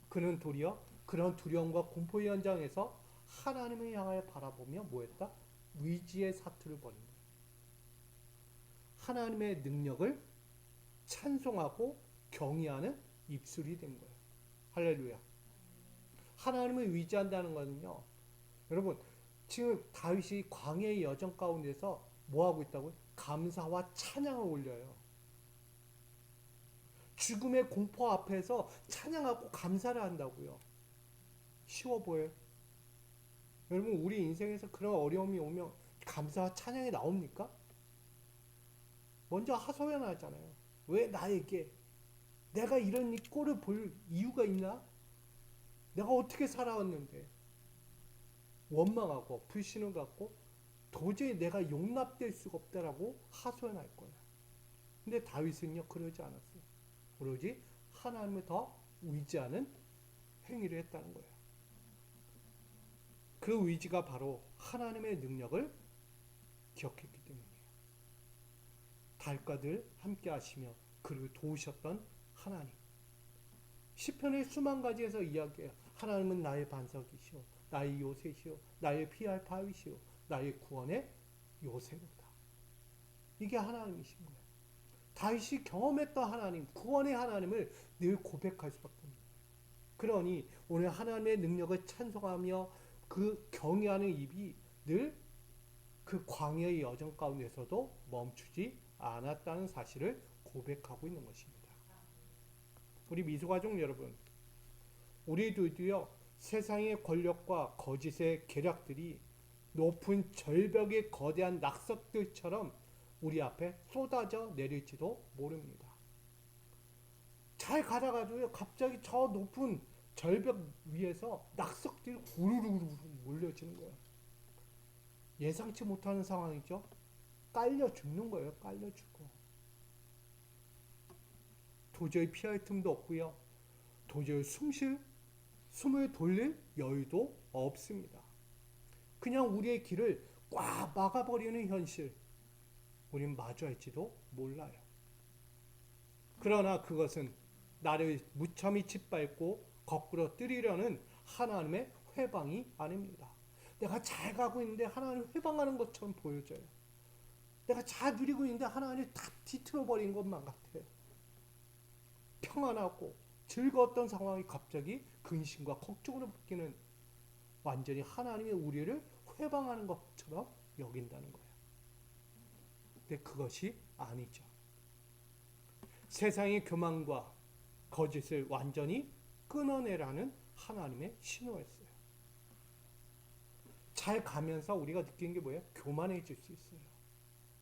그는 도리어 그런 두려움과 공포의 현장에서 하나님을 향하여 바라보며 뭐했다? 위지의 사투를 벌인 거예요. 하나님의 능력을 찬송하고 경외하는 입술이 된 거예요. 할렐루야. 하나님을 의지한다는 것은요. 여러분 지금 다윗이 광야의 여정 가운데서 뭐하고 있다고요? 감사와 찬양을 올려요. 죽음의 공포 앞에서 찬양하고 감사를 한다고요. 쉬워 보여요? 여러분 우리 인생에서 그런 어려움이 오면 감사와 찬양이 나옵니까? 먼저 하소연하잖아요. 왜 나에게? 내가 이런 꼴을 볼 이유가 있나? 내가 어떻게 살아왔는데? 원망하고 불신을 갖고 도저히 내가 용납될 수가 없다라고 하소연할 거예요. 근데 다윗은요 그러지 않았어요. 오로지 하나님을 더 의지하는 행위를 했다는 거예요. 그 의지가 바로 하나님의 능력을 기억했기 때문이에요. 달과들 함께 하시며 그를 도우셨던 하나님. 시편의 수만 가지에서 이야기해요. 하나님은 나의 반석이시오, 나의 요새시오, 나의 피할 바위시오, 나의 구원의 요새로다. 이게 하나님이신 거예요. 다윗이 경험했던 하나님, 구원의 하나님을 늘 고백할 수밖에 없는 거예요. 그러니 오늘 하나님의 능력을 찬송하며 그 경외하는 입이 늘 그 광야의 여정 가운데서도 멈추지 않았다는 사실을 고백하고 있는 것입니다. 우리 미소가족 여러분, 우리들도요, 세상의 권력과 거짓의 계략들이 높은 절벽의 거대한 낙석들처럼 우리 앞에 쏟아져 내릴지도 모릅니다. 잘 가다가도요, 갑자기 저 높은 절벽 위에서 낙석들이 우르르 몰려지는 거예요. 예상치 못하는 상황이죠. 깔려 죽는 거예요. 깔려 죽고. 도저히 피할 틈도 없고요. 도저히 숨을 돌릴 여유도 없습니다. 그냥 우리의 길을 꽉 막아버리는 현실, 우린 마주할지도 몰라요. 그러나 그것은 나를 무참히 짓밟고 거꾸로 뜨리려는 하나님의 회방이 아닙니다. 내가 잘 가고 있는데 하나님 회방하는 것처럼 보여져요. 내가 잘 누리고 있는데 하나님이 다 뒤틀어버린 것만 같아요. 평안하고 즐거웠던 상황이 갑자기 근심과 걱정으로 바뀌는, 완전히 하나님이 우리를 회방하는 것처럼 여긴다는 거예요. 근데 그것이 아니죠. 세상의 교만과 거짓을 완전히 끊어내라는 하나님의 신호였어요. 잘 가면서 우리가 느끼는 게 뭐예요? 교만해질 수 있어요.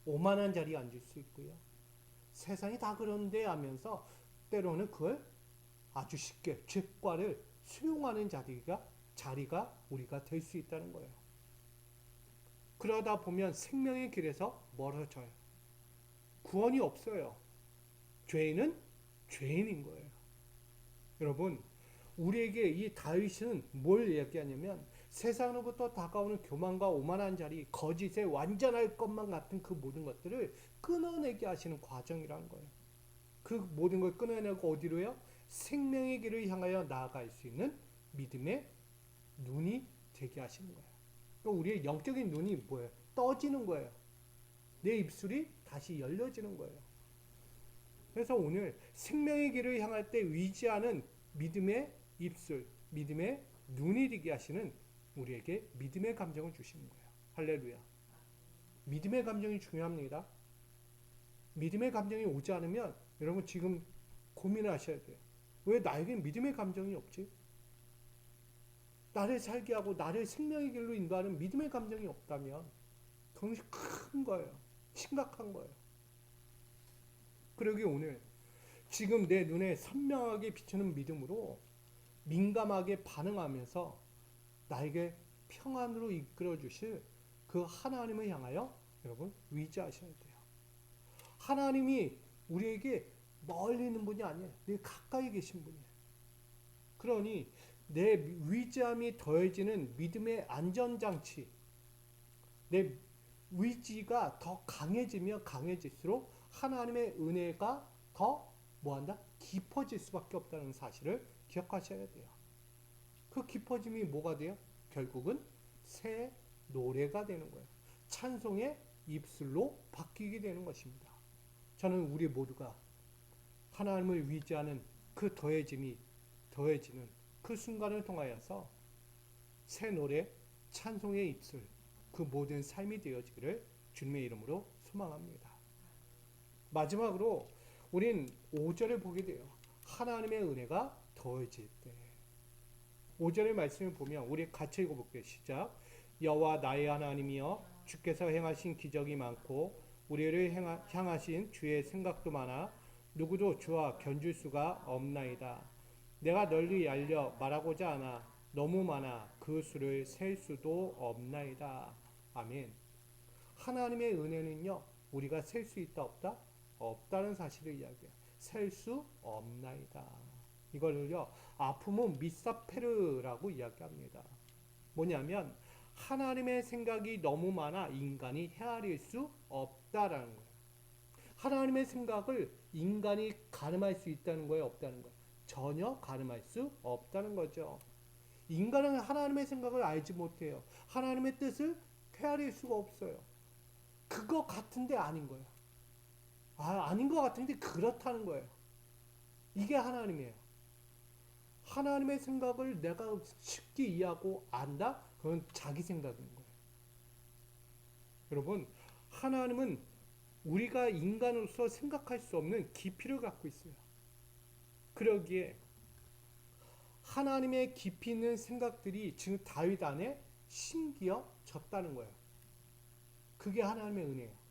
오만한 자리에 앉을 수 있고요. 세상이 다 그런데 하면서 때로는 그걸 아주 쉽게 죄과를 수용하는 자리가 우리가 될 수 있다는 거예요. 그러다 보면 생명의 길에서 멀어져요. 구원이 없어요. 죄인은 죄인인 거예요. 여러분, 우리에게 이 다윗은 뭘 얘기하냐면 세상으로부터 다가오는 교만과 오만한 자리, 거짓에 완전할 것만 같은 그 모든 것들을 끊어내게 하시는 과정이라는 거예요. 그 모든 걸 끊어내고 어디로요? 생명의 길을 향하여 나아갈 수 있는 믿음의 눈이 되게 하시는 거예요. 그러니까 우리의 영적인 눈이 뭐예요? 떠지는 거예요. 내 입술이 다시 열려지는 거예요. 그래서 오늘 생명의 길을 향할 때 위지하는 믿음의 입술, 믿음의 눈이 되게 하시는 우리에게 믿음의 감정을 주시는 거예요. 할렐루야. 믿음의 감정이 중요합니다. 믿음의 감정이 오지 않으면 여러분 지금 고민하셔야 돼요. 왜 나에겐 믿음의 감정이 없지? 나를 살게 하고 나를 생명의 길로 인도하는 믿음의 감정이 없다면 그것이 큰 거예요. 심각한 거예요. 그러기 오늘 지금 내 눈에 선명하게 비추는 믿음으로 민감하게 반응하면서 나에게 평안으로 이끌어 주실 그 하나님을 향하여 여러분 위지하셔야 돼요. 하나님이 우리에게 멀리 있는 분이 아니에요. 늘 가까이 계신 분이에요. 그러니 내 위지함이 더해지는 믿음의 안전장치, 내 위지가 더 강해지며 강해질수록 하나님의 은혜가 더 뭐한다? 깊어질 수밖에 없다는 사실을 기억하셔야 돼요. 그 깊어짐이 뭐가 돼요? 결국은 새 노래가 되는 거예요. 찬송의 입술로 바뀌게 되는 것입니다. 저는 우리 모두가 하나님을 위지하는 그 더해지는 그 순간을 통하여서 새 노래, 찬송의 입술, 그 모든 삶이 되어지기를 주님의 이름으로 소망합니다. 마지막으로 우린 5절을 보게 돼요. 하나님의 은혜가 더해질 때. 5절의 말씀을 보면 우리 같이 읽어볼게요. 시작. 여호와 나의 하나님이여 주께서 행하신 기적이 많고 우리를 향하신 주의 생각도 많아 누구도 주와 견줄 수가 없나이다. 내가 널리 알려 말하고자 하나 너무 많아 그 수를 셀 수도 없나이다. 아멘. 하나님의 은혜는요, 우리가 셀 수 있다 없다? 없다는 사실을 이야기해요. 셀 수 없나이다. 이걸요, 아픔은 미사페르라고 이야기합니다. 뭐냐면 하나님의 생각이 너무 많아 인간이 헤아릴 수 없다라는 거예요. 하나님의 생각을 인간이 가늠할 수 있다는 거예요, 없다는 거예요? 전혀 가늠할 수 없다는 거죠. 인간은 하나님의 생각을 알지 못해요. 하나님의 뜻을 헤아릴 수가 없어요. 그거 같은데 아닌 거예요. 아닌 것 같은데 그렇다는 거예요. 이게 하나님이에요. 하나님의 생각을 내가 쉽게 이해하고 안다? 그건 자기 생각인 거예요. 여러분, 하나님은 우리가 인간으로서 생각할 수 없는 깊이를 갖고 있어요. 그러기에 하나님의 깊이 있는 생각들이 지금 다윗 안에 심겨졌다는 거예요. 그게 하나님의 은혜예요.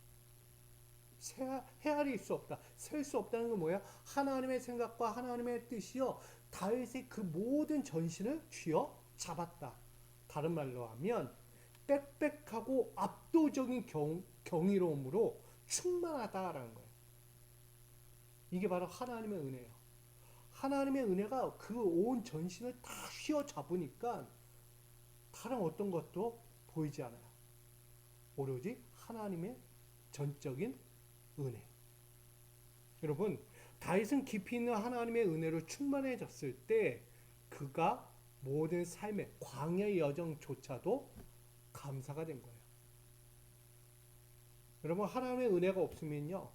헤아릴 수 없다. 셀 수 없다는 건 뭐야? 하나님의 생각과 하나님의 뜻이요. 다윗의 그 모든 전신을 쥐어 잡았다. 다른 말로 하면 빽빽하고 압도적인 경이로움으로 충만하다라는 거예요. 이게 바로 하나님의 은혜예요. 하나님의 은혜가 그 온 전신을 다 휘어 잡으니까 다른 어떤 것도 보이지 않아요. 오로지 하나님의 전적인 은혜. 여러분, 다윗은 깊이 있는 하나님의 은혜로 충만해졌을 때 그가 모든 삶의 광야의 여정조차도 감사가 된 거예요. 여러분, 하나님의 은혜가 없으면요,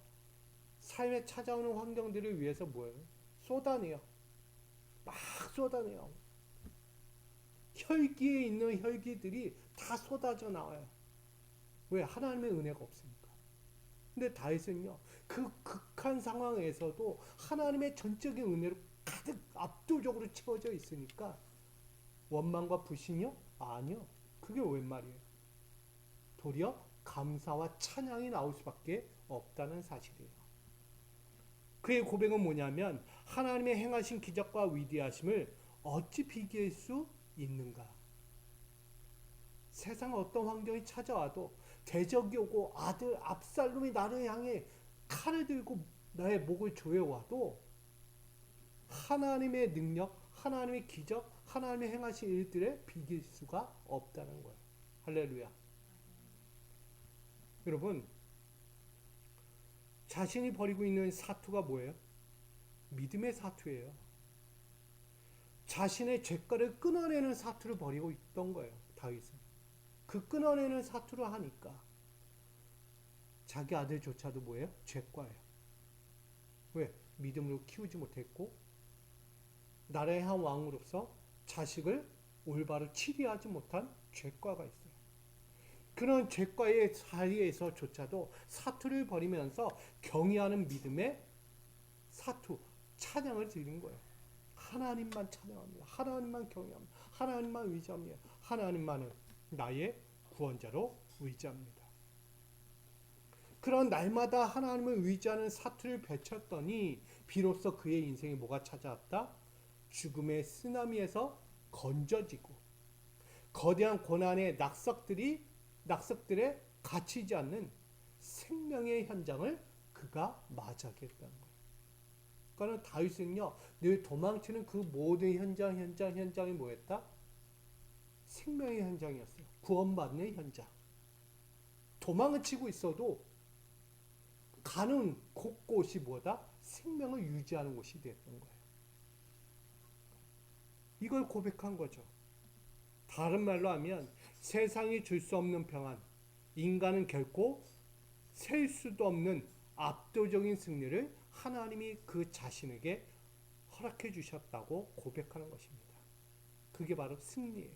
삶에 찾아오는 환경들을 위해서 뭐예요? 쏟아내요. 막 쏟아내요. 혈기에 있는 혈기들이 다 쏟아져 나와요. 왜? 하나님의 은혜가 없으니까. 근데 다윗은요, 그 극한 상황에서도 하나님의 전적인 은혜로 가득 압도적으로 채워져 있으니까 원망과 불신이요? 아니요. 그게 웬 말이에요? 도리어 감사와 찬양이 나올 수밖에 없다는 사실이에요. 그의 고백은 뭐냐면 하나님의 행하신 기적과 위대하심을 어찌 비교할 수 있는가? 세상 어떤 환경이 찾아와도 대적이 오고 아들 압살롬이 나를 향해 칼을 들고 나의 목을 조여와도 하나님의 능력, 하나님의 기적, 하나님의 행하신 일들에 비길 수가 없다는 거예요. 할렐루야. 여러분, 자신이 벌이고 있는 사투가 뭐예요? 믿음의 사투예요. 자신의 죄가를 끊어내는 사투를 벌이고 있던 거예요. 다윗은. 그 끊어내는 사투를 하니까 자기 아들조차도 뭐예요? 죄과예요. 왜? 믿음으로 키우지 못했고 나라의 한 왕으로서 자식을 올바로 치리하지 못한 죄과가 있어요. 그런 죄과의 자리에서조차도 사투를 벌이면서 경외하는 믿음의 사투, 찬양을 드리는 거예요. 하나님만 찬양합니다. 하나님만 경외합니다. 하나님만 의지합니다. 하나님만은 나의 구원자로 의지합니다. 그런 날마다 하나님을 의지하는 사투를 펼쳤더니 비로소 그의 인생에 뭐가 찾아왔다? 죽음의 쓰나미에서 건져지고 거대한 고난의 낙석들에 갇히지 않는 생명의 현장을 그가 맞이하게 했다는 거예요. 그러니까 다윗은요, 늘 도망치는 그 모든 현장이 뭐였다? 생명의 현장이었어요. 구원받는 현장. 도망을 치고 있어도 가는 곳곳이 뭐다? 생명을 유지하는 곳이 됐던 거예요. 이걸 고백한 거죠. 다른 말로 하면 세상이 줄 수 없는 평안, 인간은 결코 셀 수도 없는 압도적인 승리를 하나님이 그 자신에게 허락해 주셨다고 고백하는 것입니다. 그게 바로 승리예요.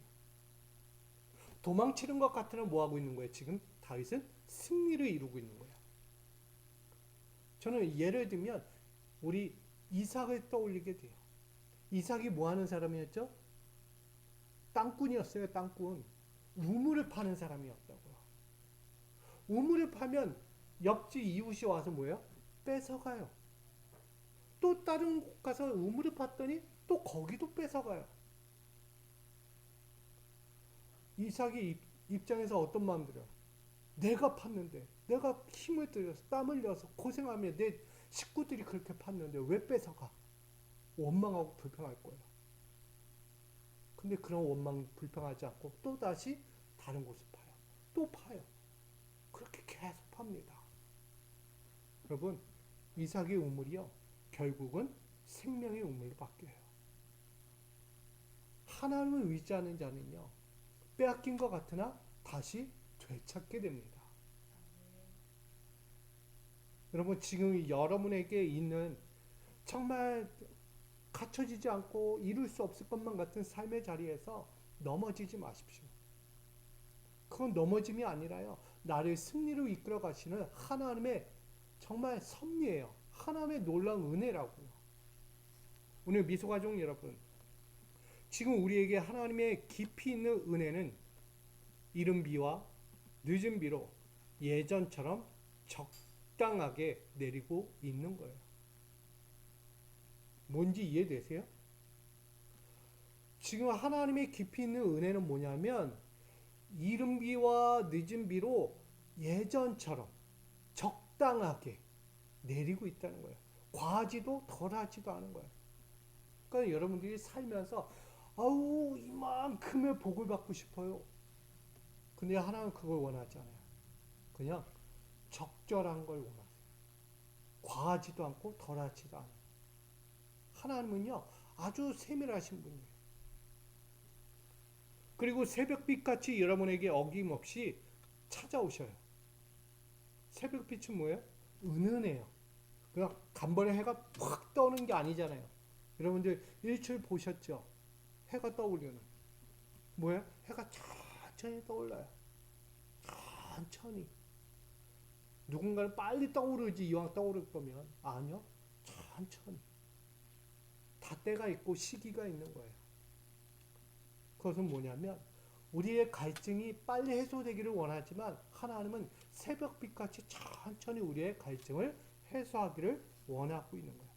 도망치는 것 같으면 뭐 하고 있는 거예요? 지금 다윗은 승리를 이루고 있는 거예요. 저는 예를 들면 우리 이삭을 떠올리게 돼요. 이삭이 뭐 하는 사람이었죠? 땅꾼이었어요. 땅꾼. 우물을 파는 사람이었다고요. 우물을 파면 옆집 이웃이 와서 뭐예요? 뺏어가요. 또 다른 곳 가서 우물을 팠더니 또 거기도 뺏어가요. 이삭의 입장에서 어떤 마음 들어요? 내가 팠는데, 내가 힘을 들여서 땀 흘려서 고생하며 내 식구들이 그렇게 팠는데 왜 뺏어가? 원망하고 불평할 거예요. 근데 그런 원망 불평하지 않고 또 다시 다른 곳을 파요. 또 파요. 그렇게 계속 팝니다. 여러분, 이삭의 우물이요, 결국은 생명의 우물로 바뀌어요. 하나님을 의지하는 자는요, 빼앗긴 것 같으나 다시 되찾게 됩니다. 여러분 지금 여러분에게 있는 정말 갖춰지지 않고 이룰 수 없을 것만 같은 삶의 자리에서 넘어지지 마십시오. 그건 넘어짐이 아니라요. 나를 승리로 이끌어 가시는 하나님의 정말 섭리예요. 하나님의 놀라운 은혜라고요. 오늘 미소가족 여러분, 지금 우리에게 하나님의 깊이 있는 은혜는 이른 비와 늦은 비로 예전처럼 적당하게 내리고 있는 거예요. 뭔지 이해되세요? 지금 하나님의 깊이 있는 은혜는 뭐냐면 이른 비와 늦은 비로 예전처럼 적당하게 내리고 있다는 거예요. 과하지도 덜하지도 않은 거예요. 그러니까 여러분들이 살면서 아우 이만큼의 복을 받고 싶어요. 근데 하나님은 그걸 원하지 않아요. 그냥 적절한 걸 원하세요. 과하지도 않고 덜하지도 않아요. 하나님은요 아주 세밀하신 분이에요. 그리고 새벽빛같이 여러분에게 어김없이 찾아오셔요. 새벽빛은 뭐예요? 은은해요. 그냥 간번에 해가 팍 떠오는 게 아니잖아요. 여러분들 일출 보셨죠? 해가 떠오르는 뭐예요? 해가 천천히 떠올라요. 천천히. 누군가는 빨리 떠오르지 이왕 떠오를 거면 아니요. 천천히. 다 때가 있고 시기가 있는 거예요. 그것은 뭐냐면 우리의 갈증이 빨리 해소되기를 원하지만 하나님은 새벽빛같이 천천히 우리의 갈증을 해소하기를 원하고 있는 거예요.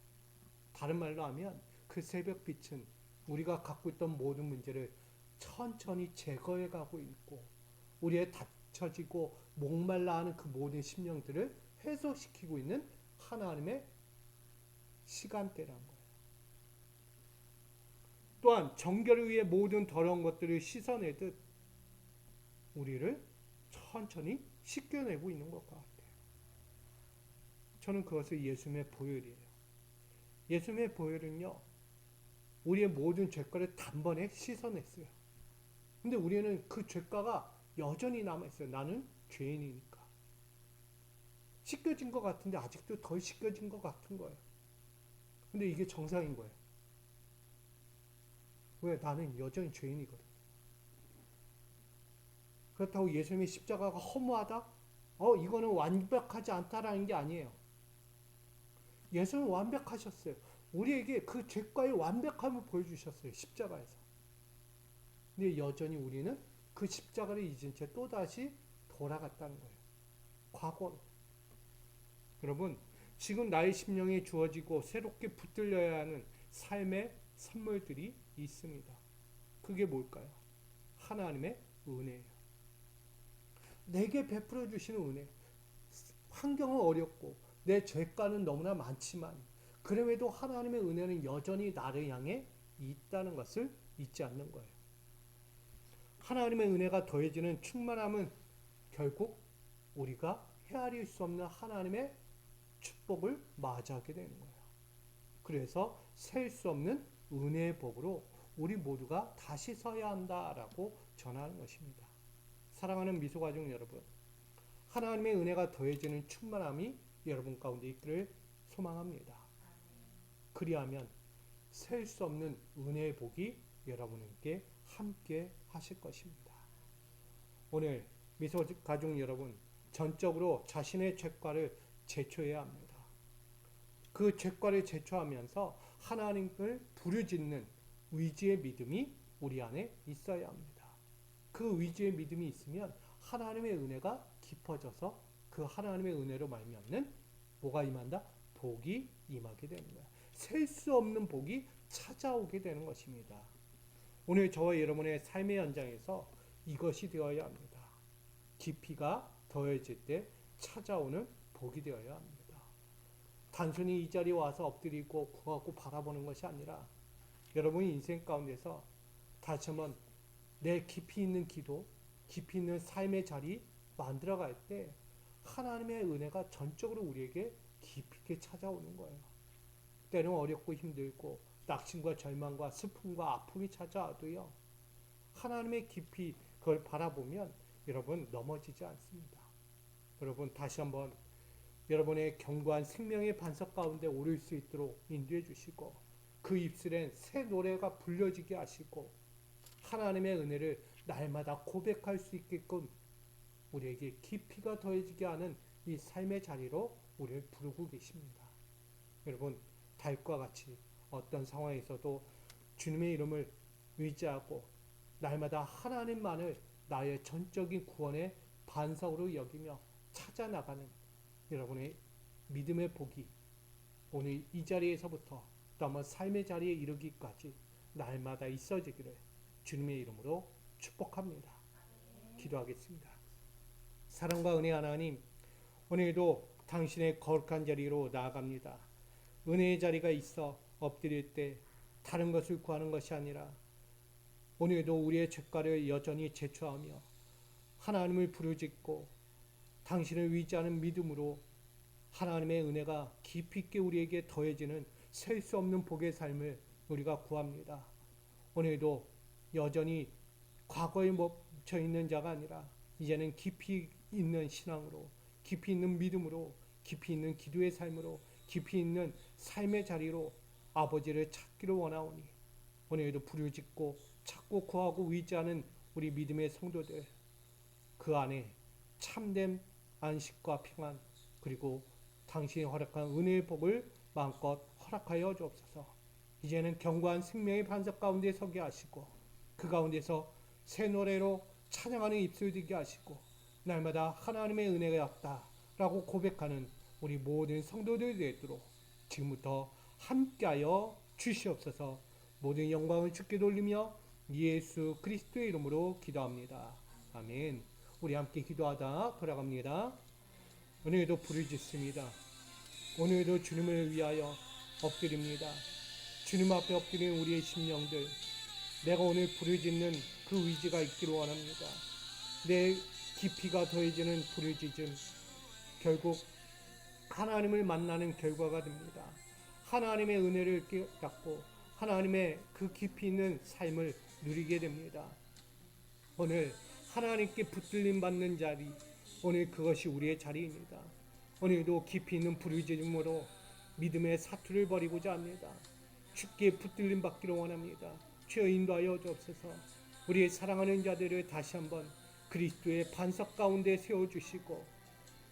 다른 말로 하면 그 새벽빛은 우리가 갖고 있던 모든 문제를 천천히 제거해 가고 있고 우리의 닫혀지고 목말라 하는 그 모든 심령들을 해소시키고 있는 하나님의 시간대란 거예요. 또한 정결을 위해 모든 더러운 것들을 씻어내듯 우리를 천천히 씻겨내고 있는 것 같아요. 저는 그것을 예수님의 보혈이에요. 예수님의 보혈은요, 우리의 모든 죄가를 단번에 씻어냈어요. 근데 우리는 그 죄가가 여전히 남아있어요. 나는 죄인이니까. 씻겨진 것 같은데 아직도 덜 씻겨진 것 같은 거예요. 근데 이게 정상인 거예요. 왜? 나는 여전히 죄인이거든. 그렇다고 예수님의 십자가가 허무하다? 이거는 완벽하지 않다라는 게 아니에요. 예수는 완벽하셨어요. 우리에게 그 죄과의 완벽함을 보여주셨어요. 십자가에서. 근데 여전히 우리는 그 십자가를 잊은 채 또다시 돌아갔다는 거예요. 과거로. 여러분, 지금 나의 심령에 주어지고 새롭게 붙들려야 하는 삶의 선물들이 있습니다. 그게 뭘까요? 하나님의 은혜예요. 내게 베풀어 주시는 은혜. 환경은 어렵고 내 죄가는 너무나 많지만 그럼에도 하나님의 은혜는 여전히 나를 향해 있다는 것을 잊지 않는 거예요. 하나님의 은혜가 더해지는 충만함은 결국 우리가 헤아릴 수 없는 하나님의 축복을 맞이하게 되는 거예요. 그래서 셀 수 없는 은혜의 복으로 우리 모두가 다시 서야 한다라고 전하는 것입니다. 사랑하는 미소가족 여러분, 하나님의 은혜가 더해지는 충만함이 여러분 가운데 있기를 소망합니다. 그리하면 셀 수 없는 은혜의 복이 여러분에게 함께 하실 것입니다. 오늘 미소가족 여러분, 전적으로 자신의 죄과를 제초해야 합니다. 그 죄과를 제초하면서 하나님을 부르짖는 의지의 믿음이 우리 안에 있어야 합니다. 그 의지의 믿음이 있으면 하나님의 은혜가 깊어져서 그 하나님의 은혜로 말미암는 뭐가 임한다? 복이 임하게 되는 거야. 셀 수 없는 복이 찾아오게 되는 것입니다. 오늘 저와 여러분의 삶의 현장에서 이것이 되어야 합니다. 깊이가 더해질 때 찾아오는 복이 되어야 합니다. 단순히 이 자리에 와서 엎드리고 구하고 바라보는 것이 아니라 여러분의 인생 가운데서 다시 한번 내 깊이 있는 기도, 깊이 있는 삶의 자리 만들어갈 때 하나님의 은혜가 전적으로 우리에게 깊이 있게 찾아오는 거예요. 때로는 어렵고 힘들고 낙심과 절망과 슬픔과 아픔이 찾아와도요. 하나님의 깊이 그걸 바라보면 여러분 넘어지지 않습니다. 여러분 다시 한번 여러분의 견고한 생명의 반석 가운데 오를 수 있도록 인도해 주시고 그 입술엔 새 노래가 불려지게 하시고 하나님의 은혜를 날마다 고백할 수 있게끔 우리에게 깊이가 더해지게 하는 이 삶의 자리로 우리를 부르고 계십니다. 여러분, 다윗과 같이 어떤 상황에서도 주님의 이름을 의지하고 날마다 하나님만을 나의 전적인 구원의 반석으로 여기며 찾아나가는 여러분의 믿음의 복이 오늘 이 자리에서부터 또 한번 삶의 자리에 이르기까지 날마다 있어지기를 주님의 이름으로 축복합니다. 기도하겠습니다. 사랑과 은혜 하나님, 오늘도 당신의 거룩한 자리로 나아갑니다. 은혜의 자리가 있어 엎드릴 때 다른 것을 구하는 것이 아니라 오늘도 우리의 죄가를 여전히 제초하며 하나님을 부르짖고 당신을 의지하는 믿음으로 하나님의 은혜가 깊이 있게 우리에게 더해지는 셀 수 없는 복의 삶을 우리가 구합니다. 오늘도 여전히 과거에 멈춰 있는 자가 아니라 이제는 깊이 있는 신앙으로, 깊이 있는 믿음으로, 깊이 있는 기도의 삶으로, 깊이 있는 삶의 자리로 아버지를 찾기를 원하오니 오늘도 부르짖고 찾고 구하고 의지하는 우리 믿음의 성도들, 그 안에 참된 안식과 평안, 그리고 당신이 허락한 은혜의 복을 마음껏 허락하여 주옵소서. 이제는 견고한 생명의 반석 가운데 서게 하시고 그 가운데서 새 노래로 찬양하는 입술 되게 하시고 날마다 하나님의 은혜가 없다라고 고백하는 우리 모든 성도들이 되도록 지금부터 함께하여 주시옵소서. 모든 영광을 주께 돌리며 예수 그리스도의 이름으로 기도합니다. 아멘. 우리 함께 기도하다 돌아갑니다. 오늘도 부르짖습니다. 오늘도 주님을 위하여 엎드립니다. 주님 앞에 엎드리는 우리의 심령들, 내가 오늘 부르짖는 그 의지가 있기를 원합니다. 내 깊이가 더해지는 부르짖음, 결국 하나님을 만나는 결과가 됩니다. 하나님의 은혜를 깨닫고 하나님의 그 깊이 있는 삶을 누리게 됩니다. 오늘 하나님께 붙들림 받는 자리, 오늘 그것이 우리의 자리입니다. 오늘도 깊이 있는 부르짖음으로 믿음의 사투를 벌이고자 합니다. 주께 붙들림 받기를 원합니다. 주여 인도하여 주옵소서. 우리의 사랑하는 자들을 다시 한번 그리스도의 반석 가운데 세워주시고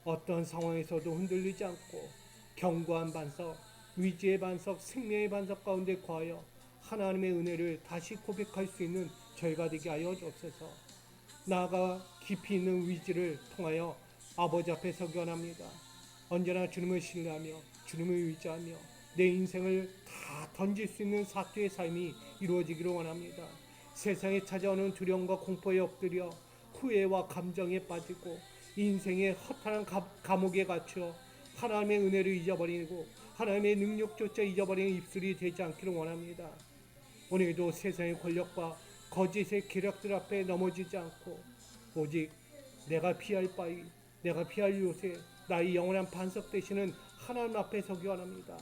어떤 상황에서도 흔들리지 않고 견고한 반석, 위지의 반석, 생명의 반석 가운데 거하여 하나님의 은혜를 다시 고백할 수 있는 저희가 되게 하여 주옵소서. 나아가 깊이 있는 위지를 통하여 아버지 앞에 서기 원합니다. 언제나 주님을 신뢰하며 주님을 의지하며 내 인생을 다 던질 수 있는 사투의 삶이 이루어지기를 원합니다. 세상에 찾아오는 두려움과 공포에 엎드려 후회와 감정에 빠지고 인생의 허탄한 감옥에 갇혀 하나님의 은혜를 잊어버리고 하나님의 능력조차 잊어버리는 입술이 되지 않기를 원합니다. 오늘도 세상의 권력과 거짓의 계략들 앞에 넘어지지 않고 오직 내가 피할 바위, 내가 피할 요새, 나의 영원한 반석 되시는 하나님 앞에 서기 원합니다.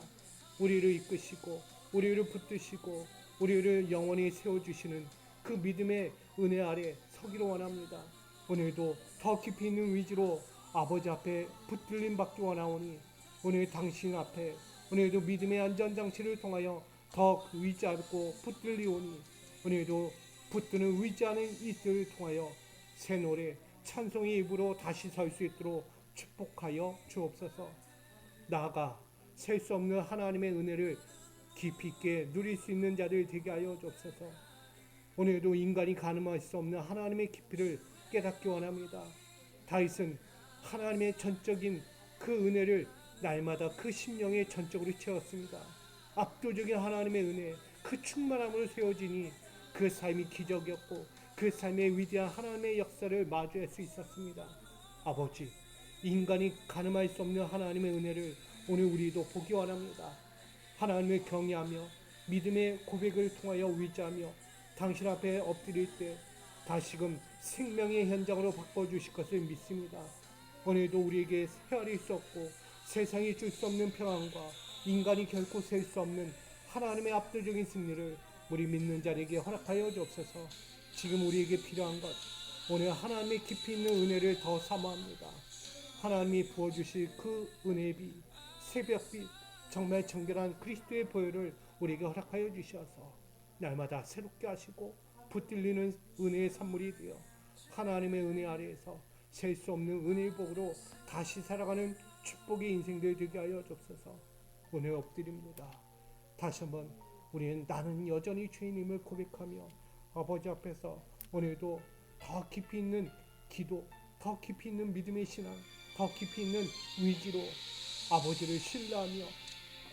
우리를 이끄시고 우리를 붙드시고 우리를 영원히 세워주시는 그 믿음의 은혜 아래 서기를 원합니다. 오늘도 더 깊이 있는 위지로 아버지 앞에 붙들림 받기 원하오니 오늘 당신 앞에 오늘도 믿음의 안전장치를 통하여 더 의지하고 붙들리오니 오늘도 붙드는 의지하는 이들을 통하여 새 노래 찬송의 입으로 다시 설 수 있도록 축복하여 주옵소서. 나아가 셀 수 없는 하나님의 은혜를 깊이 있게 누릴 수 있는 자들 되게 하여 주옵소서. 오늘도 인간이 가늠할 수 없는 하나님의 깊이를 깨닫기 원합니다. 다윗은 하나님의 전적인 그 은혜를 날마다 그 심령에 전적으로 채웠습니다. 압도적인 하나님의 은혜, 그 충만함으로 세워지니 그 삶이 기적이었고 그 삶의 위대한 하나님의 역사를 마주할 수 있었습니다. 아버지, 인간이 가늠할 수 없는 하나님의 은혜를 오늘 우리도 보기 원합니다. 하나님을 경외하며 믿음의 고백을 통하여 의지하며 당신 앞에 엎드릴 때 다시금 생명의 현장으로 바꿔주실 것을 믿습니다. 오늘도 우리에게 헤아릴 수 없고 세상이 줄 수 없는 평안과 인간이 결코 셀 수 없는 하나님의 압도적인 승리를 우리 믿는 자에게 허락하여 주옵소서. 지금 우리에게 필요한 것, 오늘 하나님의 깊이 있는 은혜를 더 사모합니다. 하나님이 부어주실 그 은혜의 빛, 새벽빛, 정말 정결한 그리스도의 보혈을 우리에게 허락하여 주셔서 날마다 새롭게 하시고 붙들리는 은혜의 산물이 되어 하나님의 은혜 아래에서 셀 수 없는 은혜의 복으로 다시 살아가는 축복의 인생들 되게 하여 주옵소서. 오늘 엎드립니다. 다시 한번 우리는 나는 여전히 죄인임을 고백하며 아버지 앞에서 오늘도 더 깊이 있는 기도, 더 깊이 있는 믿음의 신앙, 더 깊이 있는 의지로 아버지를 신뢰하며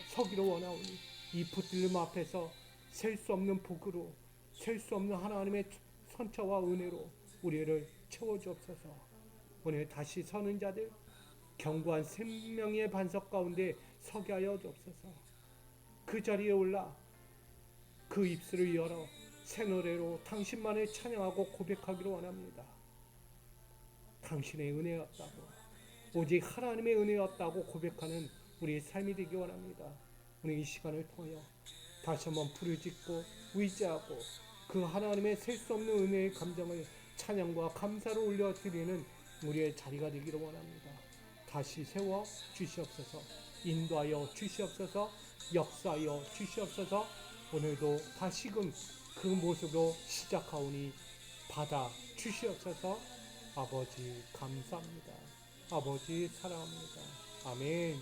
서기로 원하오니 이 붙들림 앞에서 셀 수 없는 복으로, 셀 수 없는 하나님의 선처와 은혜로 우리를 채워주옵소서. 오늘 다시 서는 자들 견고한 생명의 반석 가운데 서게 하여 주옵소서. 그 자리에 올라 그 입술을 열어 새 노래로 당신만을 찬양하고 고백하기를 원합니다. 당신의 은혜였다고, 오직 하나님의 은혜였다고 고백하는 우리의 삶이 되기 원합니다. 오늘 이 시간을 통하여 다시 한번 부르짖고 의지하고 그 하나님의 셀 수 없는 은혜의 감정을 찬양과 감사로 올려드리는 우리의 자리가 되기를 원합니다. 다시 세워 주시옵소서. 인도하여 주시옵소서. 역사하여 주시옵소서. 오늘도 다시금 그 모습으로 시작하오니 받아 주시옵소서. 아버지 감사합니다. 아버지 사랑합니다. 아멘.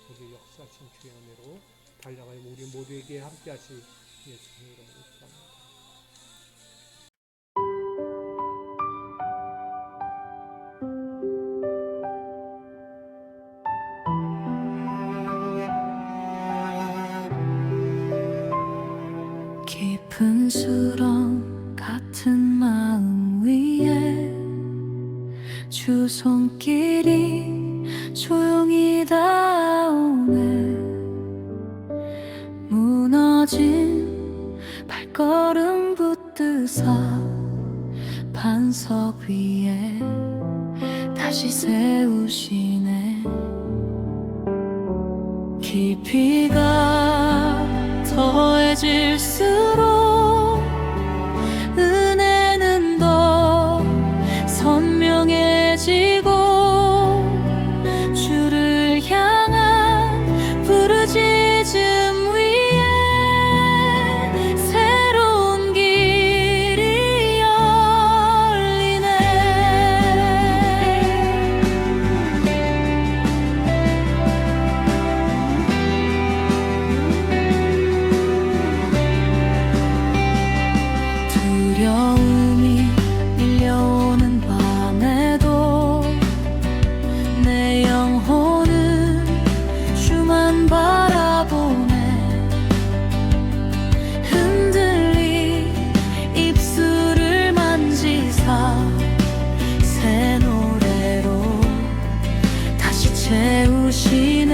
우리 역사하신 주의 은혜로 달려가는 우리 모두에게 함께하실 예수님의 이름으로 기도합니다. 깊은 수렁 같은 마음 위에 주 손길이 조용히 닿아오네. 무너진 발걸음 붙드사 반석 위에 다시 세우시네. 깊이가 더해질수록 은혜는 더 선명해지고 주를 향한 부르짖음 위에 새로운 길이 열리네. 두려움이 밀려오는 밤에도 내 영혼은 주만 바라보네. 흔들린 입술을 만지사 새 노래로 다시 채우시네.